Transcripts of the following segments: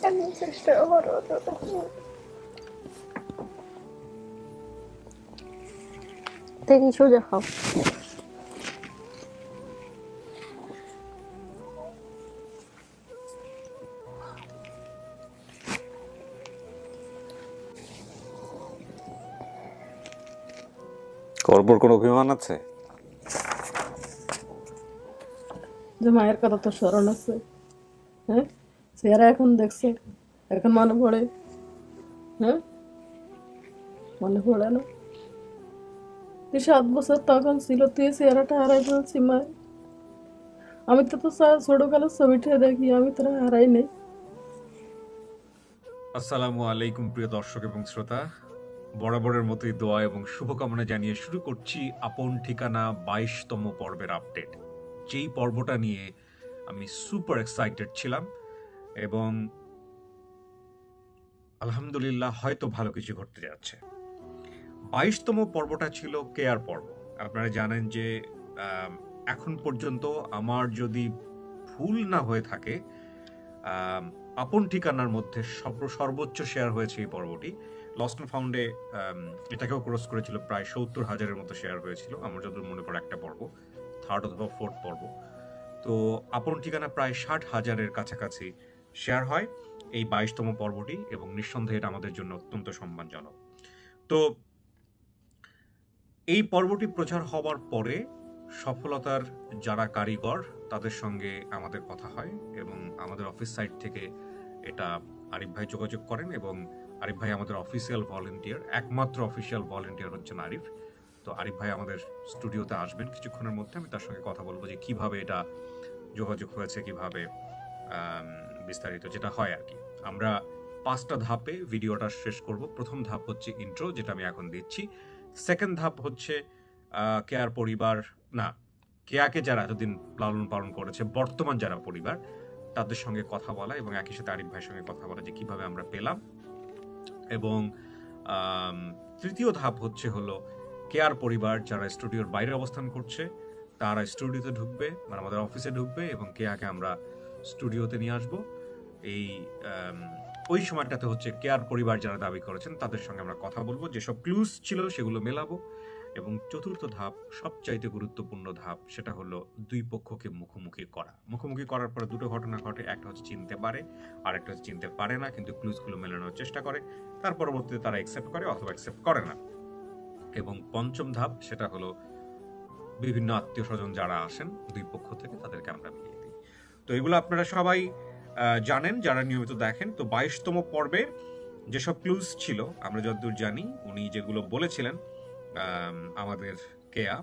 এমনি চেষ্টা করো তো। দেখি সোজা খাও। করবর কোনো অভিমান আছে? যে মায়ের কথা তো স্মরণ আছে। হ্যাঁ, চেহারা এখন দেখছে, এখন মনে পড়ে? হ্যাঁ, মনে পড়ে না? 7 বছর তখন ছিল, তুই চেহারাটা হারাই ফেলছি মায়ের। আমি তো ছোটকালের ছবিটা দেখি, আমি তোরা হারাই নেই। আসসালামু আলাইকুম প্রিয় দর্শক এবং শ্রোতা, বরাবরের মতোই দোয়া এবং শুভকামনা জানিয়ে শুরু করছি আপন ঠিকানা 22তম পর্বের আপডেট। যেই পর্বটা নিয়ে আমি সুপার এক্সাইটেড ছিলাম এবং আলহামদুলিল্লাহ হয়তো ভালো কিছু ঘটতে যাচ্ছে। 22তম পর্বটা ছিল কেয়ার পর্ব। আপনারা জানেন যে এখন পর্যন্ত আমার যদি ভুল না হয়ে থাকে আপন ঠিকানার মধ্যে সর্বোচ্চ শেয়ার হয়েছে এই পর্বটি। লস্ট অ্যান্ড ফাউন্ডে এটাকেও ক্রস করেছিল, প্রায় 70,000-এর মতো শেয়ার হয়েছিল আমার যতদূর মনে পড়ে, একটা পর্ব, 3rd অথবা 4th পর্ব। তো আপন ঠিকানা প্রায় 60,000-এর কাছাকাছি শেয়ার হয় এই 22তম পর্বটি, এবং নিঃসন্দেহে এটা আমাদের জন্য অত্যন্ত সম্মানজনক। তো এই পর্বটি প্রচার হওয়ার পরে সফলতার যারা কারিগর তাদের সঙ্গে আমাদের কথা হয়, এবং আমাদের অফিস সাইট থেকে এটা আরিফ ভাই যোগাযোগ করেন, এবং আরিফ ভাই আমাদের অফিসিয়াল ভলেন্টিয়ার, একমাত্র অফিসিয়াল ভলেন্টিয়ার হচ্ছেন আরিফ। তো আরিফ ভাই আমাদের স্টুডিওতে আসবেন কিছুক্ষণের মধ্যে, আমি তার সঙ্গে কথা বলবো যে কিভাবে এটা যোগাযোগ হয়েছে, কিভাবে বিস্তারিত যেটা হয় আর কি। আমরা 5টা ধাপে ভিডিওটা শেষ করব। প্রথম ধাপ হচ্ছে ইন্ট্রো, যেটা আমি এখন দিচ্ছি। সেকেন্ড ধাপ হচ্ছে কেয়ার পরিবার, না কেয়াকে যারা এতদিন লালন পালন করেছে, বর্তমান যারা পরিবার, তাদের সঙ্গে কথা বলা, এবং একই সাথে আরিফ ভাইয়ের সঙ্গে কথা বলা যে কিভাবে আমরা পেলাম। এবং তৃতীয় ধাপ হলো কেয়ার পরিবার যারা স্টুডিওর বাইরে অবস্থান করছে, তারা স্টুডিওতে ঢুকবে, মানে আমাদের অফিসে ঢুকবে, এবং কেয়াকে আমরা স্টুডিওতে নিয়ে আসবো। এই ওই সময়টাতে হচ্ছে কেয়ার পরিবার যারা দাবি করেছেন তাদের সঙ্গে আমরা কথা বলবো, যেসব ক্লুজ ছিল সেগুলো মেলাবো। এবং চতুর্থ ধাপ, সবচাইতে গুরুত্বপূর্ণ ধাপ, সেটা হলো দুই পক্ষকে মুখোমুখি করা। মুখোমুখি করার পরে দুটো ঘটনা ঘটে, একটা হচ্ছে চিনতে পারে, আর একটা হচ্ছে চিনতে পারে না, কিন্তু ক্লুজগুলো মেলানোর চেষ্টা করে, তার পরবর্তীতে তারা অ্যাকসেপ্ট করে অথবা অ্যাকসেপ্ট করে না। এবং পঞ্চম ধাপ, সেটা হলো বিভিন্ন আত্মীয় স্বজন যারা আসেন দুই পক্ষ থেকে, তাদেরকে আমরা মিলিয়ে দিই। তো এগুলো আপনারা সবাই জানেন যারা নিয়মিত দেখেন। তো 22তম পর্বে যেসব ক্লুজ ছিল, আমরা যতদূর জানি, উনি যেগুলো বলেছিলেন আমাদের কেয়া,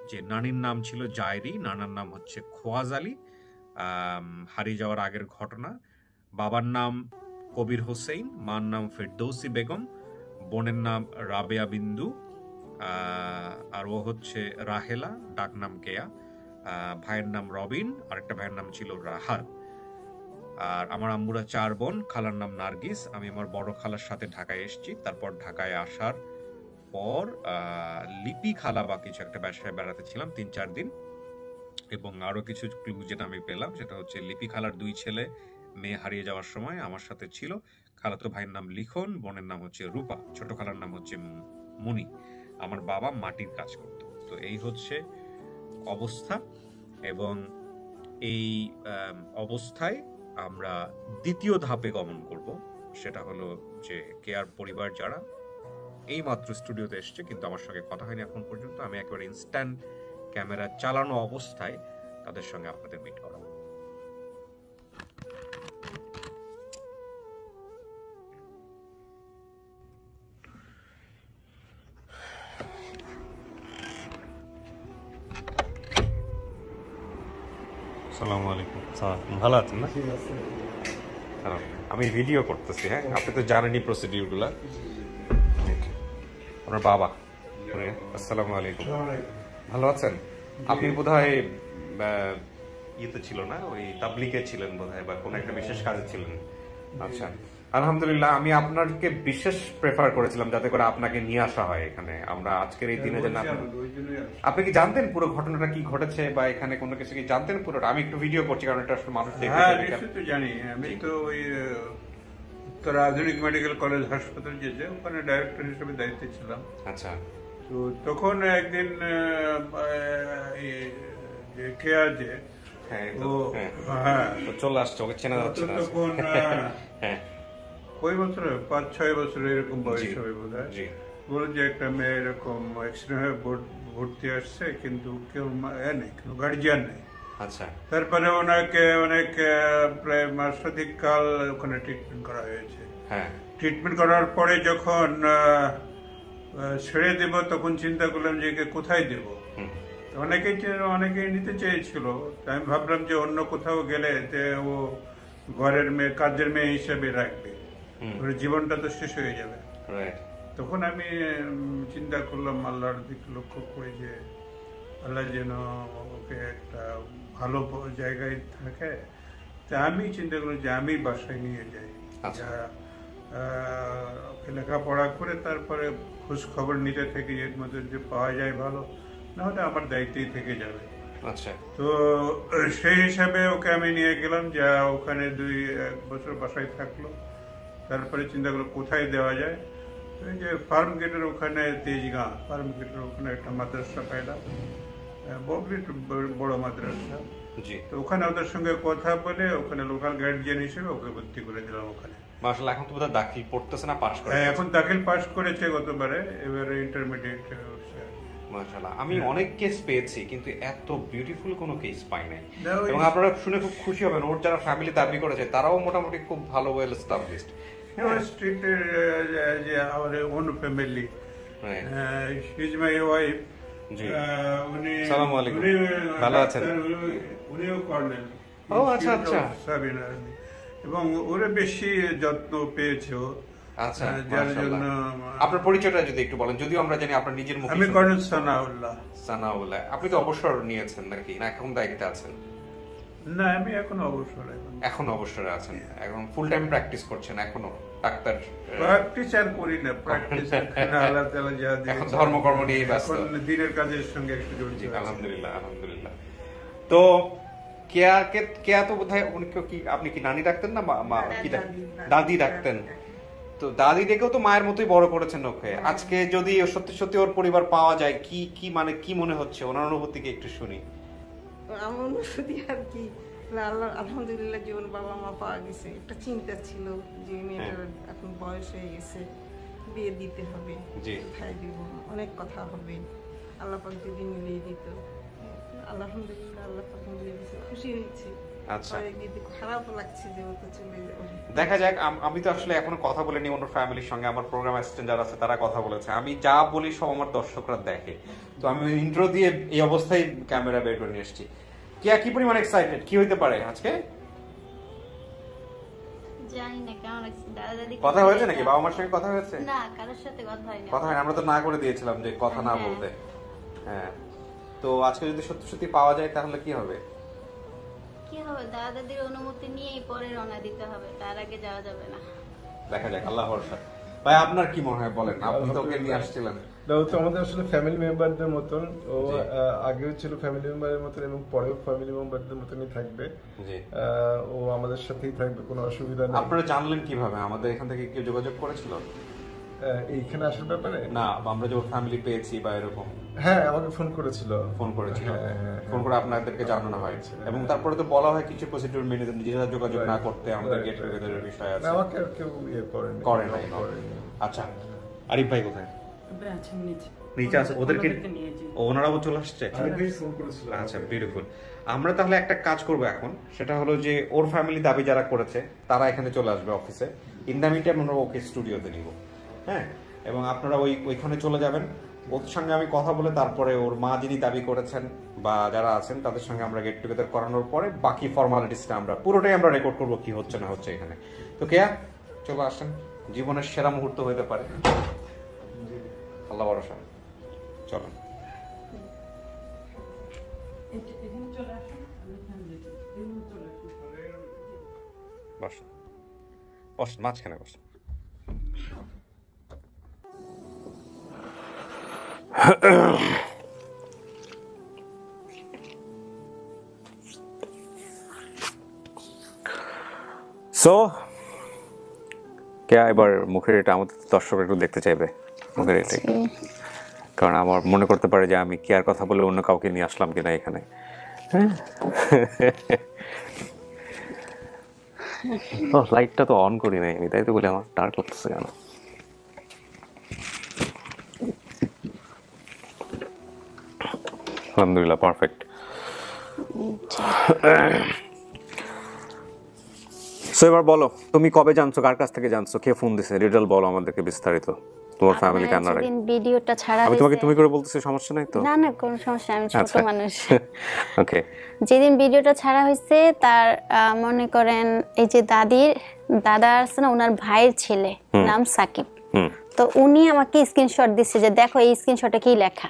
যে নানির নাম ছিল জায়রি, নানার নাম হচ্ছে খোয়াজ আলী, হারিয়ে যাওয়ার আগের ঘটনা, বাবার নাম কবির হোসেন, মার নাম ফেরদৌসি বেগম, বোনের নাম রাবেয়া বিন্দু, আর ও হচ্ছে রাহেলা, ডাক নাম কেয়া, ভাইয়ের নাম রবিন, আরেকটা ভাইয়ের নাম ছিল রাহাত। আর আমার আম্মুরা 4 বোন, খালার নাম নার্গিস। আমি আমার বড় খালার সাথে ঢাকায় এসেছি। তারপর ঢাকায় আসার পর লিপি খালা বা কিছু একটা বাসায় বেড়াতে ছিলাম 3-4 দিন। এবং আরো কিছু ক্লু যেটা আমি পেলাম, সেটা হচ্ছে লিপি খালার 2 ছেলে মেয়ে হারিয়ে যাওয়ার সময় আমার সাথে ছিল। খালাতো ভাইয়ের নাম লিখন, বোনের নাম হচ্ছে রূপা, ছোট খালার নাম হচ্ছে মুনি। আমার বাবা মাটির কাজ করত। তো এই হচ্ছে অবস্থা, এবং এই অবস্থায় আমরা দ্বিতীয় ধাপে গমন করব। সেটা হলো যে কেয়ার পরিবার যারা এই মাত্র স্টুডিওতে এসছে, কিন্তু আমার সঙ্গে কথা হয়নি এখন পর্যন্ত, আমি একেবারে ইনস্ট্যান্ট ক্যামেরা চালানো অবস্থায় তাদের সঙ্গে আপনাদের মিট করাবো। আসসালামু আলাইকুম। ভালো আছেন না? আমি ভিডিও করতেছি। হ্যাঁ, আপনি তো জানেনই প্রসিডিউরগুলো। আপনার বাবা। আসসালামু আলাইকুম। ভালো আছেন? আপনি বোধহয় ইয়েতে ছিল না, ওই তাবলিগে ছিলেন বোধহয়, বা কোনো একটা বিশেষ কাজে ছিলেন। আচ্ছা, আলহামদুলিল্লাহ। আমি আপনাকে বিশেষ প্রেফার করেছিলাম যাতে করে আপনাকে নিয়ে আসা হয় এখানে। আমরা আজকের এই দিনে যেন আপনি কি জানতেন পুরো ঘটনাটা কি ঘটেছে, বা এখানে কোনো কিছু কি জানতেন পুরোটা? আমি একটু ভিডিও করছি কারণ এটা আসলে মানুষ দেখে। হ্যাঁ, নিশ্চয়ই তো জানি। আমি তো ওই উত্তরা আধুনিক মেডিকেল কলেজ হাসপাতাল যেতে, ওখানে ডাইরেক্টর হিসেবে দায়িত্বে ছিলাম। আচ্ছা। তো তখন একদিন যে কেয়া যে হ্যাঁ ও হ্যাঁ হ্যাঁ ও চলে আসছে, ওকে চেনা যাচ্ছে না। তখন হ্যাঁ কই বছর 5-6 বছর এরকম বয়স জি, হবে বোধ হয়। জি। বলে যে একটা মেয়ে এরকম অ্যাক্সিডেন্ট হয়ে ভর্তি আসছে, কিন্তু কেউ নেই, কোনো গার্জিয়ান নেই। আচ্ছা। তারপরে ওনাকে অনেক প্রায় মাসাধিক কাল ওখানে ট্রিটমেন্ট করা হয়েছে। হ্যাঁ। ট্রিটমেন্ট করার পরে যখন ছেড়ে দেব, তখন চিন্তা করলাম যে একে কোথায় দেব। অনেকেই নিতে চেয়েছিল। আমি ভাবলাম যে অন্য কোথাও গেলে ও ঘরের মেয়ে, কাজের মেয়ে হিসেবে রাখবে, ওর জীবনটা তো শেষ হয়ে যাবে। তখন আমি চিন্তা করলাম, আল্লাহর দিকে লক্ষ্য করে, যে আল্লাহ যেন ওকে একটা ভালো জায়গায় থাকে। তা আমি চিন্তা করলাম যে আমি বাসায় নিয়ে যাই, ওকে লেখাপড়া করে তারপরে খোঁজ খবর নিতে থেকে এর মধ্যে যে পাওয়া যায় ভালো, না হলে আমার দায়িত্বেই থেকে যাবে। আচ্ছা। তো সেই হিসাবে ওকে আমি নিয়ে গেলাম, যা ওখানে 2-1 বছর বাসায় থাকলো। তারপরে চিন্তা করলো কোথায় দেওয়া যায়। এই যে ফার্ম গেটের ওখানে, তেজগাঁ ফার্ম গেটের ওখানে একটা মাদ্রাসা পাইলাম, বড় মাদ্রাসা। তো ওখানে ওদের সঙ্গে কথা বলে ওখানে লোকাল গার্ডিয়ান হিসেবে ওকে ভর্তি করে দিলাম ওখানে। মাশাআল্লাহ, এখন তো বোধহয় দাখিল পড়তেছে না, পাস করে? হ্যাঁ, এখন দাখিল পাস করেছে গতবারে, এবারে ইন্টারমিডিয়েট। মাশাআল্লাহ, আমি অনেক কেস পেয়েছি কিন্তু এত বিউটিফুল কোনো কেস পাই নাই। এবং আপনারা শুনে খুব খুশি হবেন, ওর যারা ফ্যামিলি দাবি করেছে তারাও মোটামুটি খুব ভালো, ওয়েল এস্টাবলিশড। স্ট্রিটের যে আমার on family, she is my wife. উনি আসসালামু আলাইকুম, ভালো আছেন? উনিও কর্নেল। ও আচ্ছা আচ্ছা। এবং ওরা বেশি যত্ন পেয়েছে। আচ্ছা, যার জন্য আপনার পরিচয়টা যদি একটু বলেন, যদিও আমরা জানি আপনার নিজের মুখে। আমি কর্নেল সানাউল্লাহ। সানাউল্লাহ। আপনি তো অবসর নিয়েছেন নাকি, না এখন দায়িত্বে আছেন? না, আমি এখন অবসর। এখন অবসরে আছেন, এখন ফুল টাইম প্র্যাকটিস করছেন এখনো? ডাক্তার প্র্যাকটিস আর করি না, প্র্যাকটিস আল্লাহ তাআলা যা দিয়েছেন, এখন ধর্মকর্ম নিয়ে ব্যস্ত, এখন দিনের কাজের সঙ্গে একটু জড়িত। আলহামদুলিল্লাহ আলহামদুলিল্লাহ। তো কেয়া তো বোধহয় আপনি কি নানি ডাকতেন না কি দাদি ডাকতেন? তো দাদি ডেকেও তো মায়ের মতোই বড় করেছেন ওকে। আজকে যদি সত্যি সত্যি ওর পরিবার পাওয়া যায়, কি মানে কি মনে হচ্ছে? ওনার অনুভূতিকে একটু শুনি। আমার অনুভূতি আর কি, আল্লাহ আলহামদুলিল্লাহ জীবন বাবা মা পাওয়া গেছে। একটা চিন্তা ছিল যে মেয়েটার এখন বয়স হয়ে গেছে, বিয়ে দিতে হবে, কোথায় দিব, অনেক কথা হবে। আল্লাহ পাক যদি মিলিয়ে দিত, আলহামদুলিল্লাহ আল্লাহ পাক মিলিয়ে দিয়েছে, খুশি হয়েছে। আচ্ছা, খারাপও লাগছে যে ও তো চলে যাবে। দেখা যাক। আমি তো আসলে এখনো কথা বলিনি ওনার ফ্যামিলির সঙ্গে, আমার প্রোগ্রাম অ্যাসিস্ট্যান্ট যারা আছে তারা কথা বলেছে। আমি যা বলি সব আমার দর্শকরা দেখে, তো আমি ইন্ট্রো দিয়ে এই অবস্থায় ক্যামেরা বের করে নিয়ে এসেছি। কি পরিমাণ এক্সাইটেড, কি হইতে পারে আজকে? জানি না কেমন লাগছে। দাদা কথা হয়েছে নাকি, বাবা মার সঙ্গে কথা হয়েছে? না, কারোর সাথে কথা হয়নি। কথা হয়নি, আমরা তো না করে দিয়েছিলাম যে কথা না বলতে। হ্যাঁ, তো আজকে যদি সত্যি সত্যি পাওয়া যায় তাহলে কি হবে? কি হবে, দাদা দাদির অনুমতি নিয়েই পরে রওনা দিতে হবে, তার আগে যাওয়া যাবে না। দেখা যাক, আল্লাহ ভরসা। ভাই আপনার কি মনে হয় বলেন, আপনি তো ওকে নিয়ে আসছিলেন। ও তো আমাদের আসলে ফ্যামিলি মেম্বারদের মতন, ও আগেও ছিল ফ্যামিলি মেম্বারের মতন এবং পরেও ফ্যামিলি মেম্বারদের মতনই থাকবে। ও আমাদের সাথেই থাকবে, কোনো অসুবিধা নেই। আপনারা জানলেন কিভাবে? আমাদের এখান থেকে কেউ যোগাযোগ করেছিল এইখানে আসার ব্যাপারে? না, আমরা যে ওর ফ্যামিলি পেয়েছি বা এরকম? হ্যাঁ, আমাকে ফোন করেছিল। ফোন করে আপনাদেরকে জানানো হয়, এবং তারপরে তো বলা হয় কিছু প্রসিডিউর মেনে নিজেরা যোগাযোগ না করতে, আমাদের গেট টুগেদারের বিষয় আছে। আমাকে আর কেউ করে নাই। আচ্ছা, আরিফ ভাই কোথায়? নিচে আছে। ওদেরকে ওনারাও চলে আসছে। আচ্ছা, বিউটিফুল। আমরা তাহলে একটা কাজ করব এখন, সেটা হলো যে ওর ফ্যামিলি দাবি যারা করেছে তারা এখানে চলে আসবে অফিসে। ইন দ্য মিনটাইম আমরা ওকে স্টুডিওতে নিব। হ্যাঁ, এবং আপনারা ওইখানে চলে যাবেন। ওর সঙ্গে আমি কথা বলে তারপরে ওর মা যিনি দাবি করেছেন বা যারা আছেন তাদের সঙ্গে আমরা গেট টুগেদার করানোর পরে বাকি ফর্মালিটিসটা আমরা পুরোটাই আমরা রেকর্ড করবো কি হচ্ছে না হচ্ছে এখানে। তো কেয়া, চলে আসেন, জীবনের সেরা মুহূর্ত হতে পারে, আল্লাহ ভরসা। চলেন। বসেন বসেন, মাঝখানে বসেন। সো কে এবার মুখের এটা আমাদের দর্শক একটু দেখতে চাইবে মুখের এটা, কারণ আমার মনে করতে পারে যে আমি কেয়ার কথা বলে অন্য কাউকে নিয়ে আসলাম কিনা এখানে। হ্যাঁ, ও লাইটটা তো অন করি নাই আমি, তাই তো বলে আমার ডার্ক লাগতেছে কেন? আলহামদুলিল্লাহ, পারফেক্ট। সো এবার বলো, তুমি কবে জানছো, কার কাছ থেকে জানছো, কে ফোন দিছে, ডিটেইল বলো আমাদেরকে বিস্তারিত। তোমার ফ্যামিলি কেন রাখে? ভিডিওটা ছাড়া আমি তোমাকে তুমি করে বলতেছি, সমস্যা নাই তো? না না, কোনো সমস্যা, আমি ছোট মানুষ। ওকে। যেদিন ভিডিওটা ছাড়া হয়েছে তার মনে করেন এই যে দাদা আছে না, ওনার ভাইয়ের ছেলে, নাম সাকিব। তো উনি আমাকে স্ক্রিনশট দিচ্ছে যে দেখো এই স্ক্রিনশটে কি লেখা।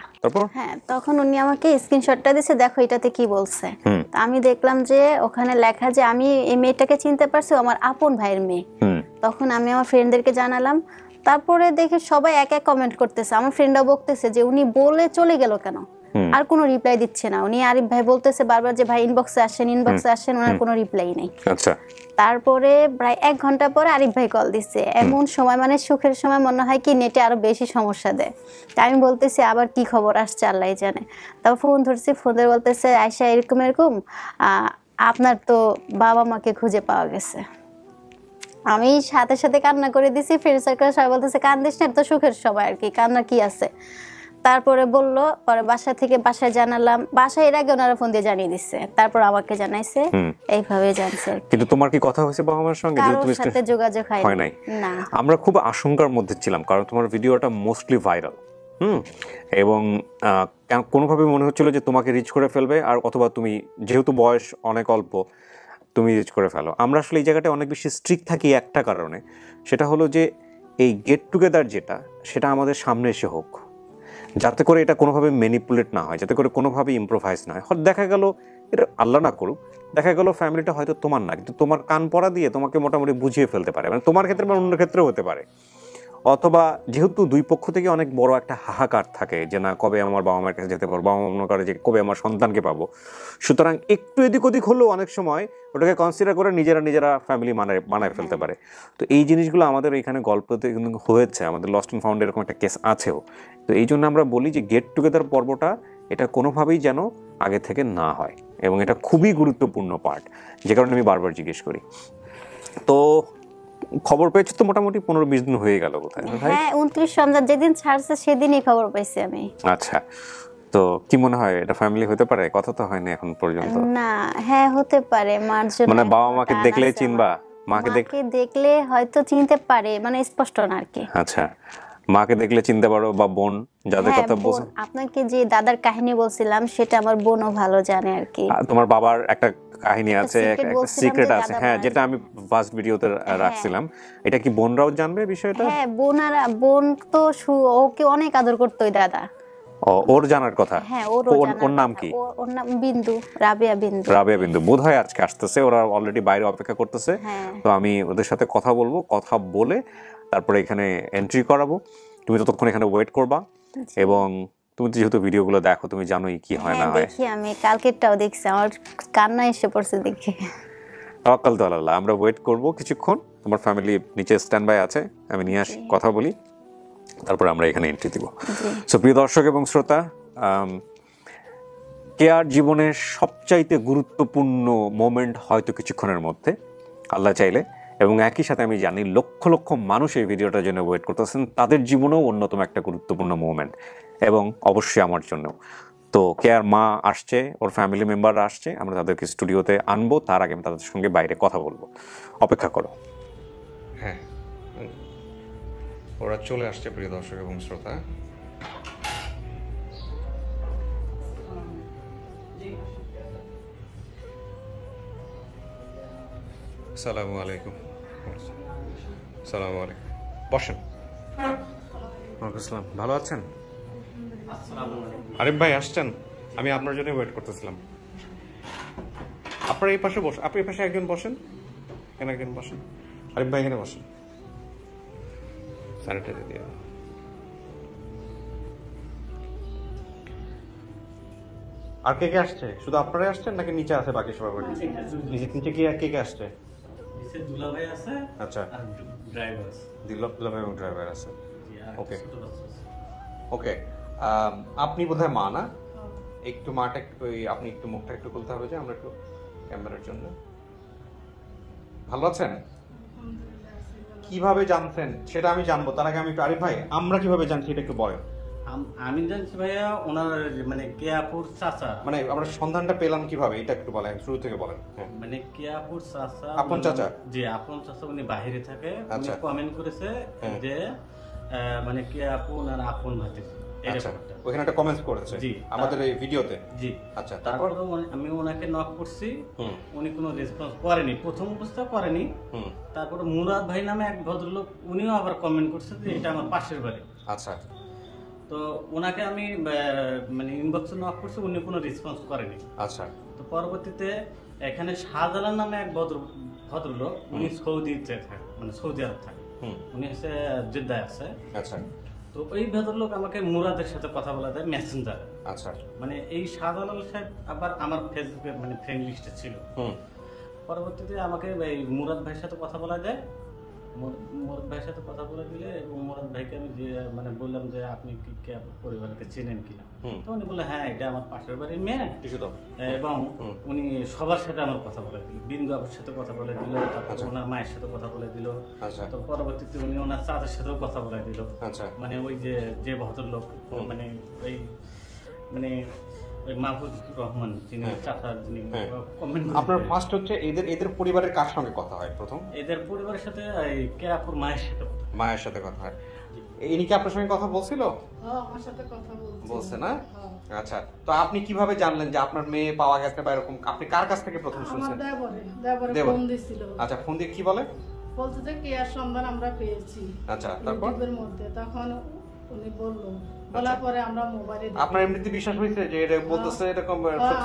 হ্যাঁ, তখন উনি আমাকে স্ক্রিনশটটা দিচ্ছে, দেখো এটাতে কি বলছে। তো আমি দেখলাম যে ওখানে লেখা যে আমি এই মেয়েটাকে চিনতে পারছি, আমার আপন ভাইয়ের মেয়ে। তখন আমি আমার ফ্রেন্ডদেরকে জানালাম, তারপরে দেখে সবাই এক এক কমেন্ট করতেছে। আমার ফ্রেন্ডরা বলতেছে যে উনি বলে চলে গেল কেন, আর কোনো রিপ্লাই দিচ্ছে না। উনি আরিফ ভাই বলতেছে বারবার যে ভাই ইনবক্সে আসেন, ওনার কোনো রিপ্লাই নেই। আচ্ছা। তারপরে প্রায় 1 ঘন্টা পরে আরিফ ভাই কল দিচ্ছে। এমন সময় মানে সুখের সময় মনে হয় কি নেটে আরো বেশি সমস্যা দেয়। তাই আমি বলতেছি আবার কি খবর আসছে আল্লাহ জানে। তারপর ফোন ধরছি, ফোনে বলতেছে আয়শা এরকম আপনার তো বাবা মাকে খুঁজে পাওয়া গেছে। আমি সাথে সাথে কান্না করে দিছি। ফ্রেন্ড সার্কেল সবাই বলতেছে কান্দিস না, তো সুখের সময় আর কি, কান্না কি আছে। তারপরে বললো, পরে বাসায় জানালাম, বাসায় এর আগে ওনারা ফোন দিয়ে জানিয়ে দিচ্ছে, তারপর আমাকে জানাইছে, এইভাবে জানছে। কিন্তু তোমার কি কথা হয়েছে বাবা মার সঙ্গে? কারোর সাথে যোগাযোগ হয় নাই। না, আমরা খুব আশঙ্কার মধ্যে ছিলাম, কারণ তোমার ভিডিওটা মোস্টলি ভাইরাল। এবং কোনোভাবে মনে হচ্ছিল যে তোমাকে রিচ করে ফেলবে, আর অথবা তুমি যেহেতু বয়স অনেক অল্প, তুমি রিচ করে ফেলো। আমরা আসলে এই জায়গাটা অনেক বেশি স্ট্রিক্ট থাকি একটা কারণে, সেটা হলো যে এই গেট টুগেদার যেটা, সেটা আমাদের সামনে এসে হোক, যাতে করে এটা কোনোভাবে ম্যানিপুলেট না হয়, যাতে করে কোনোভাবে ইম্প্রোভাইজ না হয়। দেখা গেল এটা আল্লাহ না করুক, দেখা গেল ফ্যামিলিটা হয়তো তোমার না, কিন্তু তোমার কান পড়া দিয়ে তোমাকে মোটামুটি বুঝিয়ে ফেলতে পারে, মানে তোমার ক্ষেত্রে বা অন্য ক্ষেত্রেও হতে পারে। অথবা যেহেতু দুই পক্ষ থেকে অনেক বড় একটা হাহাকার থাকে যে না কবে আমার বাবা মার কাছে যেতে পারবো, বাবা মা মনে করে যে কবে আমার সন্তানকে পাবো, সুতরাং একটু এদিক ওদিক হলেও অনেক সময় ওটাকে কনসিডার করে নিজেরা ফ্যামিলি বানায় ফেলতে পারে। তো এই জিনিসগুলো আমাদের এখানে গল্পতে কিন্তু হয়েছে, আমাদের লস্ট অ্যান্ড ফাউন্ড এরকম একটা কেস আছেও। তো এই জন্য আমরা বলি যে গেট টুগেদার পর্বটা এটা কোনোভাবেই যেন আগে থেকে না হয়, এবং এটা খুবই গুরুত্বপূর্ণ পার্ট, যে কারণে আমি বারবার জিজ্ঞেস করি। তো খবর পেয়েছো তো মোটামুটি 15-20 দিন হয়ে গেল কোথায়? হ্যাঁ, 29 রমজান যেদিন ছাড়ছে সেদিনই খবর পাইছি আমি। আচ্ছা, তো কি মনে হয় এটা ফ্যামিলি হতে পারে? কথা তো হয়নি এখন পর্যন্ত। না, হ্যাঁ হতে পারে। মার জন্য মানে বাবা মাকে দেখলে চিনবা? মাকে দেখলে হয়তো চিনতে পারে, মানে স্পষ্ট না আর কি। আচ্ছা, মাকে দেখলে চিনতে পারো, বা বোন যাদের কথা বলছো। আপনাকে যে দাদার কাহিনী বলছিলাম সেটা আমার বোনও ভালো জানে আর কি। তোমার বাবার একটা কাহিনী আছে, একটা সিক্রেট আছে, হ্যাঁ, যেটা আমি ফার্স্ট ভিডিওতে রাখছিলাম। এটা কি বোনরাও জানবে বিষয়টা? হ্যাঁ, বোন তো ওকে অনেক আদর করতো ওই দাদা। ওর জানার কথা। হ্যাঁ, ওর নাম কি? ওর নাম বিন্দু, রাবিয়া বিন্দু। বোধহয় আজকে আসতেছে, ওরা অলরেডি বাইরে অপেক্ষা করতেছে। তো আমি ওদের সাথে কথা বলবো, কথা বলে তারপরে এখানে এন্ট্রি করাবো। তুমি ততক্ষণ এখানে ওয়েট করবা, এবং তুমি তো যেহেতু ভিডিওগুলো দেখো, তুমি জানোই কি হয় না হয়। দেখি, আমি কালকেরটাও দেখছি, আমার কান্না এসে পড়ছে দেখে। তাওয়াক্কাল তো আল্লাহ, আমরা ওয়েট করবো কিছুক্ষণ। তোমার ফ্যামিলি নিচে স্ট্যান্ড বাই আছে, আমি নিয়ে আসি, কথা বলি, তারপরে আমরা এখানে এন্ট্রি দিব। সো প্রিয় দর্শক এবং শ্রোতা, কেয়ার জীবনের সবচাইতে গুরুত্বপূর্ণ মোমেন্ট হয়তো কিছুক্ষণের মধ্যে, আল্লাহ চাইলে। এবং একই সাথে আমি জানি লক্ষ লক্ষ মানুষ এই ভিডিওটার জন্য ওয়েট করতেছেন, তাদের জীবনেও অন্যতম একটা গুরুত্বপূর্ণ মোমেন্ট, এবং অবশ্যই আমার জন্যও। তো কেয়ার মা আসছে, ওর ফ্যামিলি মেম্বাররা আসছে, আমরা তাদেরকে স্টুডিওতে আনবো, তার আগে আমি তাদের সঙ্গে বাইরে কথা বলবো, অপেক্ষা করো। হ্যাঁ, ওরা চলে আসছে প্রিয় দর্শক এবং শ্রোতা। আসসালামু আলাইকুম। আসসালামু আলাইকুম, বসেন। ওয়ালাইকুম, ভালো আছেন? আরিফ ভাই আসছেন? আমি আপনার জন্য ওয়েট করতেছিলাম। আপনার এই পাশে বসেন, আপনি এই পাশে একজন বসেন, এখানে একজন বসেন। আরিফ ভাই এখানে বসেন, স্যানিটাইজার দিয়ে। আর কে কে আসছে? শুধু আপনারাই আসছেন নাকি নিচে আছে বাকি সবাই? নিচে কে কে আসছে? হচ্ছে দুলাভাই আছে, আচ্ছা, আর ড্রাইভার আছে। দুলাভাই এবং ড্রাইভার আছে। ওকে ছোট বাচ্চা আছে। ওকে, আপনি বোধহয় মা না? একটু মাটা একটু আপনি একটু মুখটা একটু খুলতে হবে যে আমরা একটু ক্যামেরার জন্য। ভালো আছেন? কিভাবে জানছেন সেটা আমি জানবো, তার আগে আমি একটু আরিফ ভাই আমরা কিভাবে জানছি এটা একটু বলেন। আমি জানছি ভাইয়া ওনার মানে কেয়াপুর চাচা, মানে আমরা সন্ধানটা পেলাম কিভাবে এটা একটু বলেন, শুরু থেকে বলেন। মানে কেয়াপুর চাচা, আপন চাচা? জি আপন চাচা, উনি বাইরে থাকে। উনি আচ্ছা। কমেন্ট করেছে যে মানে কেয়াপু ওনার আপন ভাতিজি। আচ্ছা, ওখানে একটা কমেন্টস করেছে জি আমাদের এই ভিডিওতে। জি আচ্ছা, তারপর আমি ওনাকে নক করছি, উনি কোনো রেসপন্স করেনি, প্রথম অবস্থা করেনি। তারপরে মুরাদ ভাই নামে এক ভদ্রলোক, উনিও আবার কমেন্ট করছে যে এটা আমার পাশের বাড়ি। আচ্ছা, তো ওনাকে আমি মানে ইনবক্সে নক করছি, উনি কোনো রেসপন্স করেনি। আচ্ছা, তো পরবর্তীতে এখানে শাহজালাল নামে এক ভদ্রলোক, উনি সৌদিতে থাকে, মানে সৌদি আরব থাকে, উনি হচ্ছে জেদ্দায় আছে। আচ্ছা, তো ওই ভদ্রলোক আমাকে মুরাদের সাথে কথা বলা দেয় মেসেঞ্জারে। আচ্ছা, মানে এই শাহজালাল সাহেব আবার আমার ফেসবুকে মানে ফ্রেন্ড লিস্টে ছিল। পরবর্তীতে আমাকে এই মুরাদ ভাইয়ের সাথে কথা বলা দেয়। মুরাদ ভাইয়ের সাথে কথা বলে দিলে এবং মুরাদ ভাইকে আমি যে মানে বললাম যে আপনি কি পরিবারকে চেনেন কিনা, তো উনি বললেন হ্যাঁ এটা আমার পাশের বাড়ির মেয়ে, এবং উনি সবার সাথে আমার কথা বলে দিল, বিন্দু আপুর সাথে কথা বলে দিল, তারপর ওনার মায়ের সাথে কথা বলে দিল। তো পরবর্তীতে উনি ওনার চাচার সাথেও কথা বলে দিল। মানে ওই যে ভদ্রলোক মানে ওই মানে মাহফুজ রহমান যিনি চাচা, যিনি কমেন্ট। আপনার ফার্স্ট হচ্ছে এদের পরিবারের কার সঙ্গে কথা হয় প্রথম? এদের পরিবারের সাথে কেয়াপুর মায়ের সাথে কথা হয়। ইনি কি আপনার সঙ্গে কথা বলছিল? আমার সাথে কথা বলছে না? আচ্ছা, তো আপনি কিভাবে জানলেন যে আপনার মেয়ে পাওয়া গেছে বা এরকম? আপনি কার কাছ থেকে প্রথম শুনছেন? দেবরে ফোন দিছিল। আচ্ছা, ফোন দিয়ে কি বলে? বলতে যে কেয়ার সন্ধান আমরা পেয়েছি। আচ্ছা, তারপর ইউটিউবের মধ্যে তখন উনি বললো, বলার পরে আমরা মোবাইলে। আপনার এমনিতে বিশ্বাস হয়েছে যে এটা বলতেছে এরকম?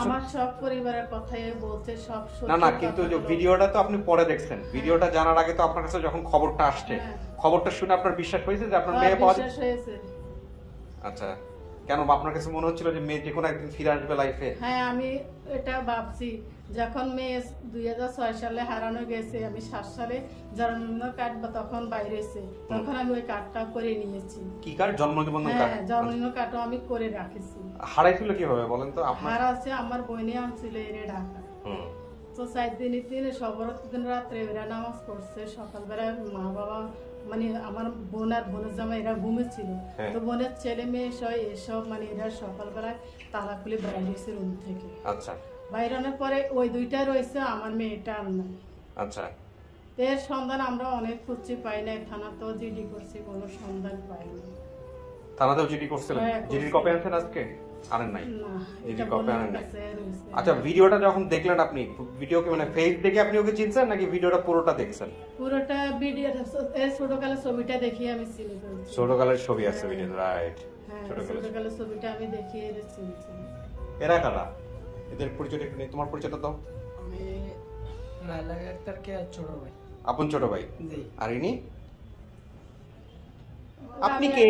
আমার সব পরিবারের কথাই বলতে সব সত্যি। না কিন্তু যে ভিডিওটা তো আপনি পরে দেখছেন, ভিডিওটা জানার আগে তো আপনার কাছে যখন খবরটা আসছে, খবরটা শুনে আপনার বিশ্বাস হয়েছে যে আপনার মেয়ে পাওয়া হয়েছে? আচ্ছা, কেন আপনার কাছে মনে হচ্ছিল যে মেয়ে যে কোনো একদিন ফিরে আসবে লাইফে? হ্যাঁ, আমি এটা ভাবছি। যখন মেয়ে 2006 সালে হারানো গেছে, আমি 7 সালে জন্ম কার্ড বা তখন বাইরে এসে, তখন আমি ওই কার্ডটা করে নিয়েছি। কি কার্ড? জন্ম নিবন্ধন কার্ড? হ্যাঁ, জন্ম কার্ডও আমি করে রাখেছি। হারাইছিল কিভাবে বলেন তো? আপনার হারাছে আমার বোনে আনছিল এর ঢাকা। তো 4 দিন সবরত দিন রাত্রে এরা নামাজ পড়ছে, সকালবেলা মা বাবা মানে আমার বোন আর বোনের জামা এরা ঘুমেছিল। তো বোনের ছেলে মেয়ে এসব মানে এরা সকালবেলায় তালা খুলে বাইরে এসে রুম থেকে। আচ্ছা, বাইরানোর পরে ওই দুইটা রয়েছে, আমার মেয়েটা আর নাই। আচ্ছা, এর সন্ধান আমরা অনেক খুঁজছি, পাই নাই। থানাতেও জিডি করছি, কোনো সন্ধান পাইনি। থানাতেও জিডি করছিলেন? জিডির কপি আনছেন আজকে? আনেন নাই? জিডির কপি আনেন নাই? আচ্ছা, ভিডিওটা যখন দেখলেন আপনি, ভিডিওকে মানে ফেস দেখে আপনি ওকে চিনছেন নাকি ভিডিওটা পুরোটা দেখছেন? পুরোটা ভিডিও, এর ছোটকালের ছবিটা দেখি আমি চিনি ফেলছি। ছোটকালের ছবি আছে ভিডিও, রাইট? ছোটকালের ছবিটা আমি দেখি এর চিনছি। এরা কারা? এদের পরিচয় একটু নেই, তোমার পরিচয়টা দাও। আমি লাইলা আক্তার কে ছোট ভাই। আপন ছোট ভাই? জি। আর ইনি? আপনি কে?